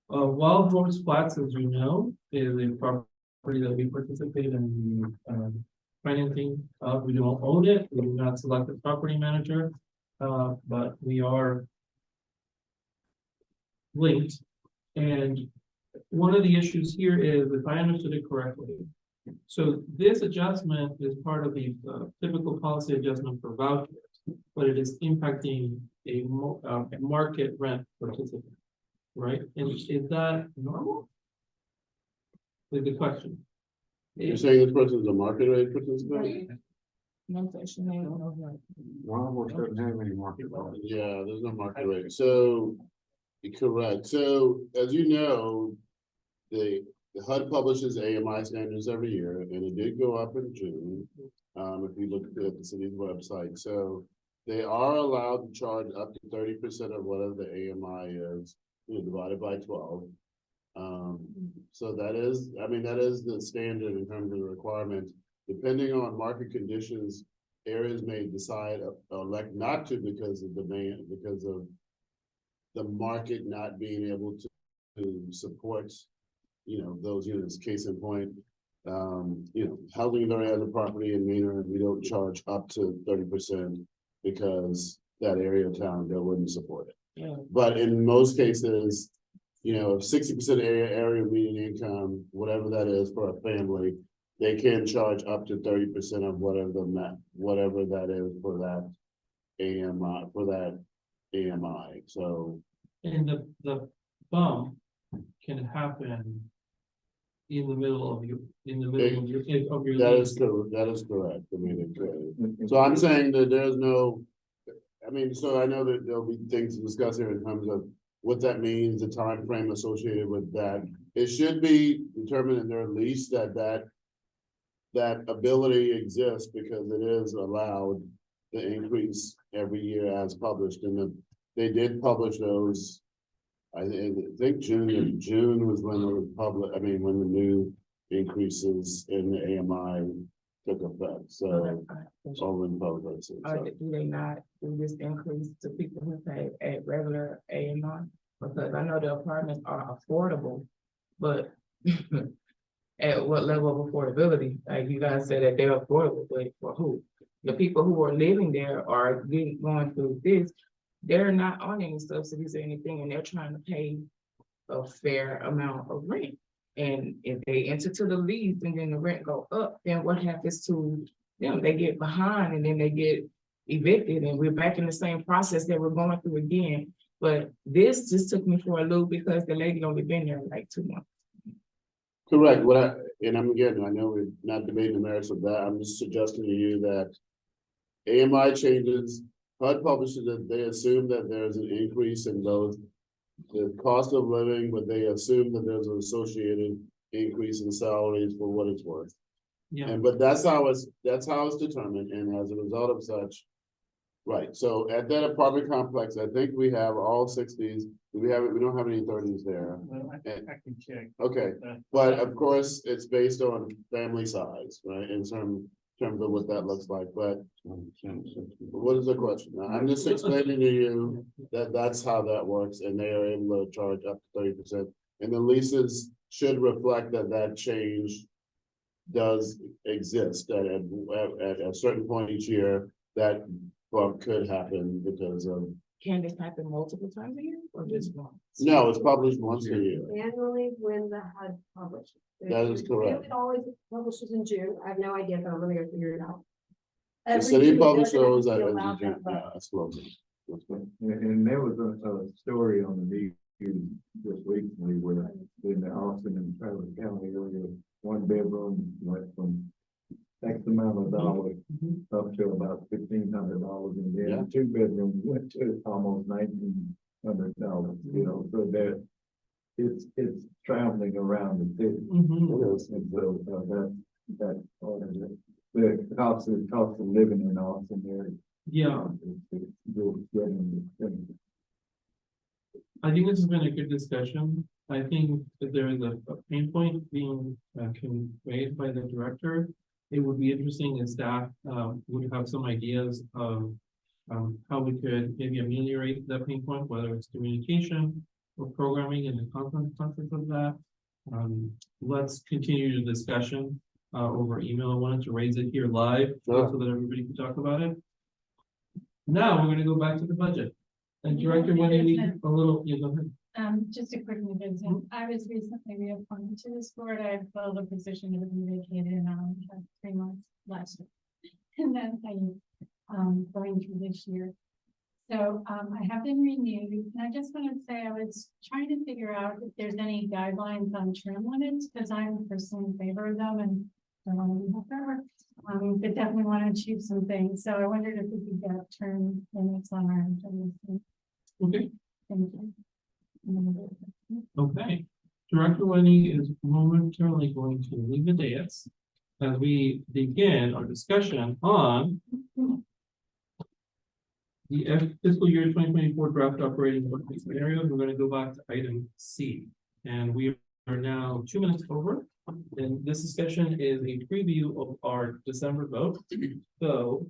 Speaker 1: Wild Rose Flats, as you know, is a property that we participate in the financing. We don't own it, we do not select a property manager, but we are linked. And one of the issues here is, if I understood it correctly, so this adjustment is part of the typical policy adjustment for vouchers, but it is impacting a market rent participant, right? And is that normal? Is the question.
Speaker 9: You're saying this person is a market rate participant?
Speaker 12: No Section 8, no rent.
Speaker 4: Longwood doesn't have any market value.
Speaker 9: Yeah, there's no market rate, so, correct, so, as you know, the HUD publishes AMI standards every year, and it did go up in June. If you look at the city's website, so they are allowed to charge up to 30% of whatever the AMI is, divided by 12. So that is, that is the standard in terms of the requirement. Depending on market conditions, areas may decide elect not to because of demand, because of the market not being able to support, those units. Case in point, Housing Authority has a property in Maynard, and we don't charge up to 30% because that area of town that wouldn't support it.
Speaker 12: Yeah.
Speaker 9: But in most cases, if 60% area median income, whatever that is for a family, they can charge up to 30% of whatever that is for that AMI. So,
Speaker 1: And the bump can happen in the middle of your.
Speaker 9: that is correct. That is correct. It could. So I'm saying that there's no. So I know that there'll be things to discuss here in terms of what that means, the time frame associated with that. It should be determined in their lease that ability exists because it is allowed to increase every year as published. And they did publish those. I think June was when it was public. When the new increases in the AMI took effect. So all in public. So.
Speaker 12: Do they not do this increase to people who pay at regular AMI? Because I know the apartments are affordable, but at what level of affordability? Like you guys said that they're affordable, but for who? The people who are living there are going through this. They're not on any subsidies or anything, and they're trying to pay a fair amount of rent. And if they enter to the lease and then the rent go up, then what happens to them? They get behind and then they get evicted, and we're back in the same process that we're going through again. But this just took me for a loop because the lady only been there like 2 months.
Speaker 9: Correct. I know we're not debating the merits of that. I'm just suggesting to you that AMI changes, HUD publishes that they assume that there's an increase in both the cost of living, but they assume that there's an associated increase in salaries for what it's worth.
Speaker 1: Yeah,
Speaker 9: And, but that's how it's determined, and as a result of such. Right, so at that apartment complex, I think we have all 60s, we don't have any 30s there.
Speaker 8: Well, I can check.
Speaker 9: Okay, but of course, it's based on family size, right, in terms of what that looks like, but. What is the question? Now, I'm just explaining to you that that's how that works, and they are able to charge up to 30%. And the leases should reflect that change does exist at a certain point each year, that bump could happen because of.
Speaker 12: Can this happen multiple times a year or just once?
Speaker 9: No, it's published once a year.
Speaker 11: Annually when the HUD publishes.
Speaker 9: That is correct.
Speaker 11: It always publishes in June. I have no idea, but I'm gonna go figure it out.
Speaker 9: The
Speaker 11: Every
Speaker 9: city
Speaker 11: year it
Speaker 9: publishes
Speaker 11: doesn't have
Speaker 9: those
Speaker 11: to be
Speaker 9: at,
Speaker 11: allowed that
Speaker 9: yeah,
Speaker 11: much.
Speaker 9: that's close.
Speaker 4: And there was a story on the news just recently where in the Austin and Travis County area, one bedroom went from X amount of dollars up to about $1,500, and
Speaker 9: Yeah.
Speaker 4: then two bedrooms went to almost $1,900, you know, so that it's traveling around the city.
Speaker 1: Mhm.
Speaker 4: And so that's part of it. The cost of living in Austin area.
Speaker 1: Yeah,
Speaker 4: It's really getting.
Speaker 1: I think this has been a good discussion. I think that there is a pain point being conveyed by the director. It would be interesting if staff would have some ideas of how we could maybe ameliorate that pain point, whether it's communication or programming and the content of that. Let's continue the discussion over email. I wanted to raise it here live so that everybody can talk about it. Now we're gonna go back to the budget. And Director, when you need a little, you go ahead.
Speaker 6: Just a quick new business. I was recently reappointed to this board. I filled a position that had been vacated in 3 months last year. And then going through this year. So I have been renewed, and I just wanted to say I was trying to figure out if there's any guidelines on term limits, because I'm personally in favor of them and don't want to be here forever. But definitely want to achieve some things. So I wondered if we could get term limits on our agenda.
Speaker 1: Okay,
Speaker 6: Thank you.
Speaker 1: okay. Director Lenny is momentarily going to leave the dais as we begin our discussion on the fiscal year 2024 draft operating budget scenarios. We're going to go back to item C, and we are now 2 minutes over. And this discussion is a preview of our December vote. So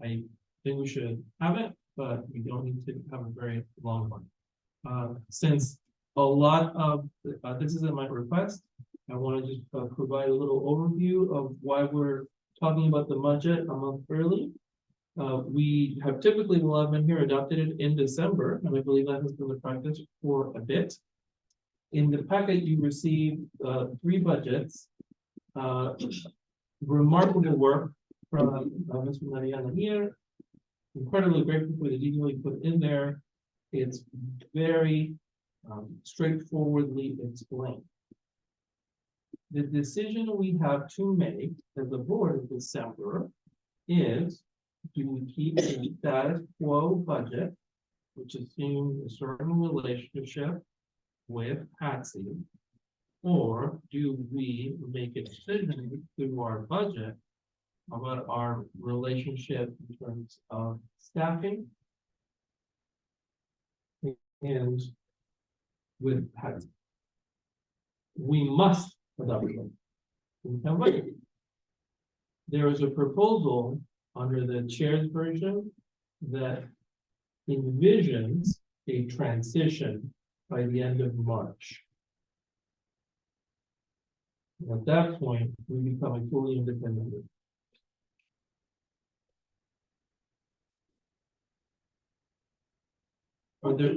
Speaker 1: I think we should have it, but we don't need to have a very long one. Since a lot of this is at my request, I want to just provide a little overview of why we're talking about the budget a month early. We have typically, while I've been here, adopted it in December, and I believe that has been the practice for a bit. In the packet, you received 3 budgets. Remarkable work from Ms. Mariana here. Incredibly grateful for the detail you put in there. It's very straightforwardly explained. The decision we have to make as a board in December is, do we keep a status quo budget, which assumes a certain relationship with Patsy, or do we make a decision through our budget about our relationship in terms of staffing and with Patsy? We must adopt it. There is a proposal under the chair's version that envisions a transition by the end of March. At that point, we become a fully independent. Are there,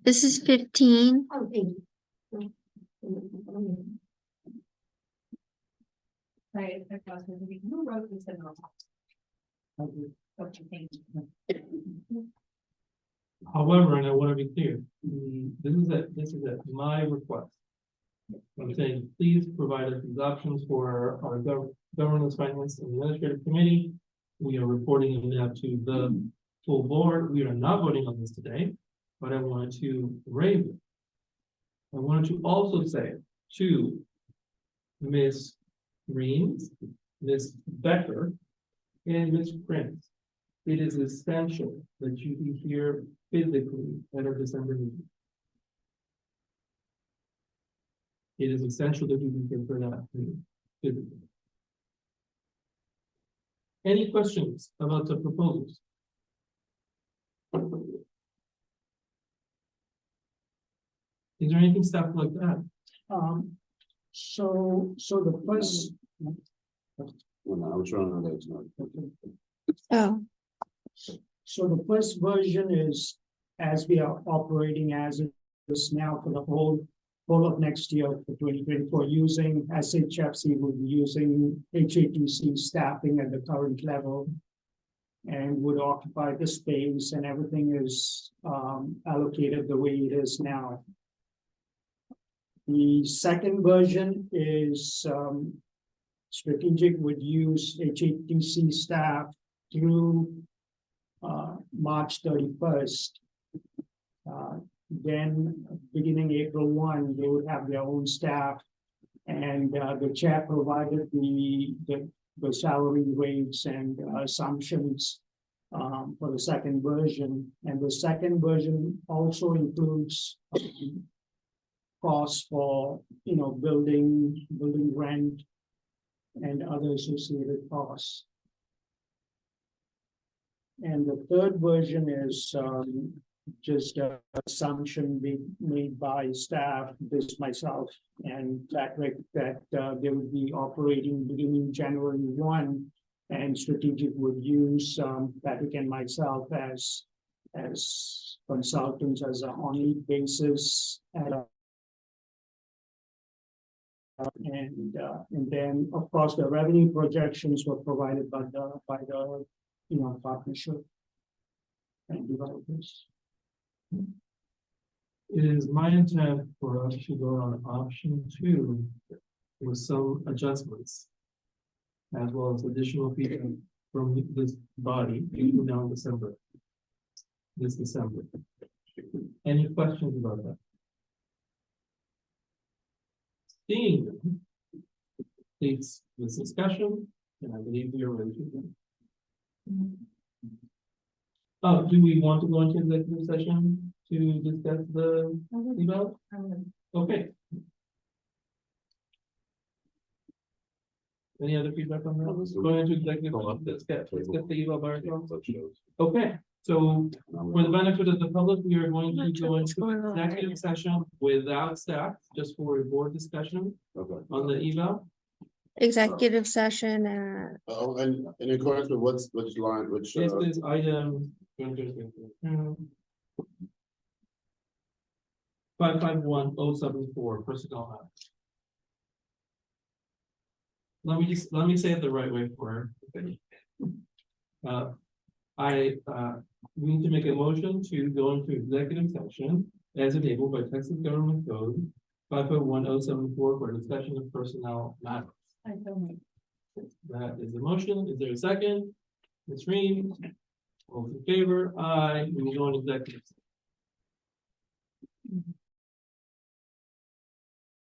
Speaker 2: This is 15.
Speaker 11: Oh, thank you.
Speaker 6: Right, who wrote this in
Speaker 1: however, and I want to be clear, this is at my request. I'm saying, please provide us these options for our governance, finance, and administrative committee. We are reporting them now to the full board. We are not voting on this today, but I wanted to raise it. I wanted to also say to Ms. Reams, Ms. Becker, and Ms. Prince. It is essential that you be here physically at our December meeting. It is essential that you be here for that meeting physically. Any questions about the proposals? Is there anything stuff like that?
Speaker 4: So the first.
Speaker 9: Well, I'm trying to relate to
Speaker 2: Oh,
Speaker 4: So the first version is as we are operating as it is now for the whole of next year for 2024, using SHFC, will be using HATC staffing at the current level and would occupy the space, and everything is allocated the way it is now. The second version is strategic would use HATC staff through March 31st. Then beginning April 1, they would have their own staff. And the chair provided the salary rates and assumptions for the second version. And the second version also includes costs for, building rent and other associated costs. And the third version is just an assumption being made by staff, this myself and Patrick, that they would be operating beginning January 1, and strategic would use Patrick and myself as consultants as a on-need basis at a and then, of course, the revenue projections were provided by the partnership and developers.
Speaker 1: It is my intent for us to go on option 2 with some adjustments, as well as additional feedback from this body, even now in this December. Any questions about that? Seeing them, takes this discussion, and I believe we are ready to go. Do we want to go into executive session to discuss the eval? Okay. Any other feedback on that? Going into executive session, let's get the eval by ourselves. Okay, so for the benefit of the public, we are going to go into executive session without staff, just for a board discussion on the eval.
Speaker 2: executive session,
Speaker 9: Oh, and in accordance with which line, which,
Speaker 1: This is item 551074 personnel matters. Let me say it the right way for her. We need to make a motion to go into executive session as enabled by Texas Government Code 551074 for discussion of personnel matters. That is the motion. Is there a second? Ms. Ream, all in favor? Aye. We will go into executive.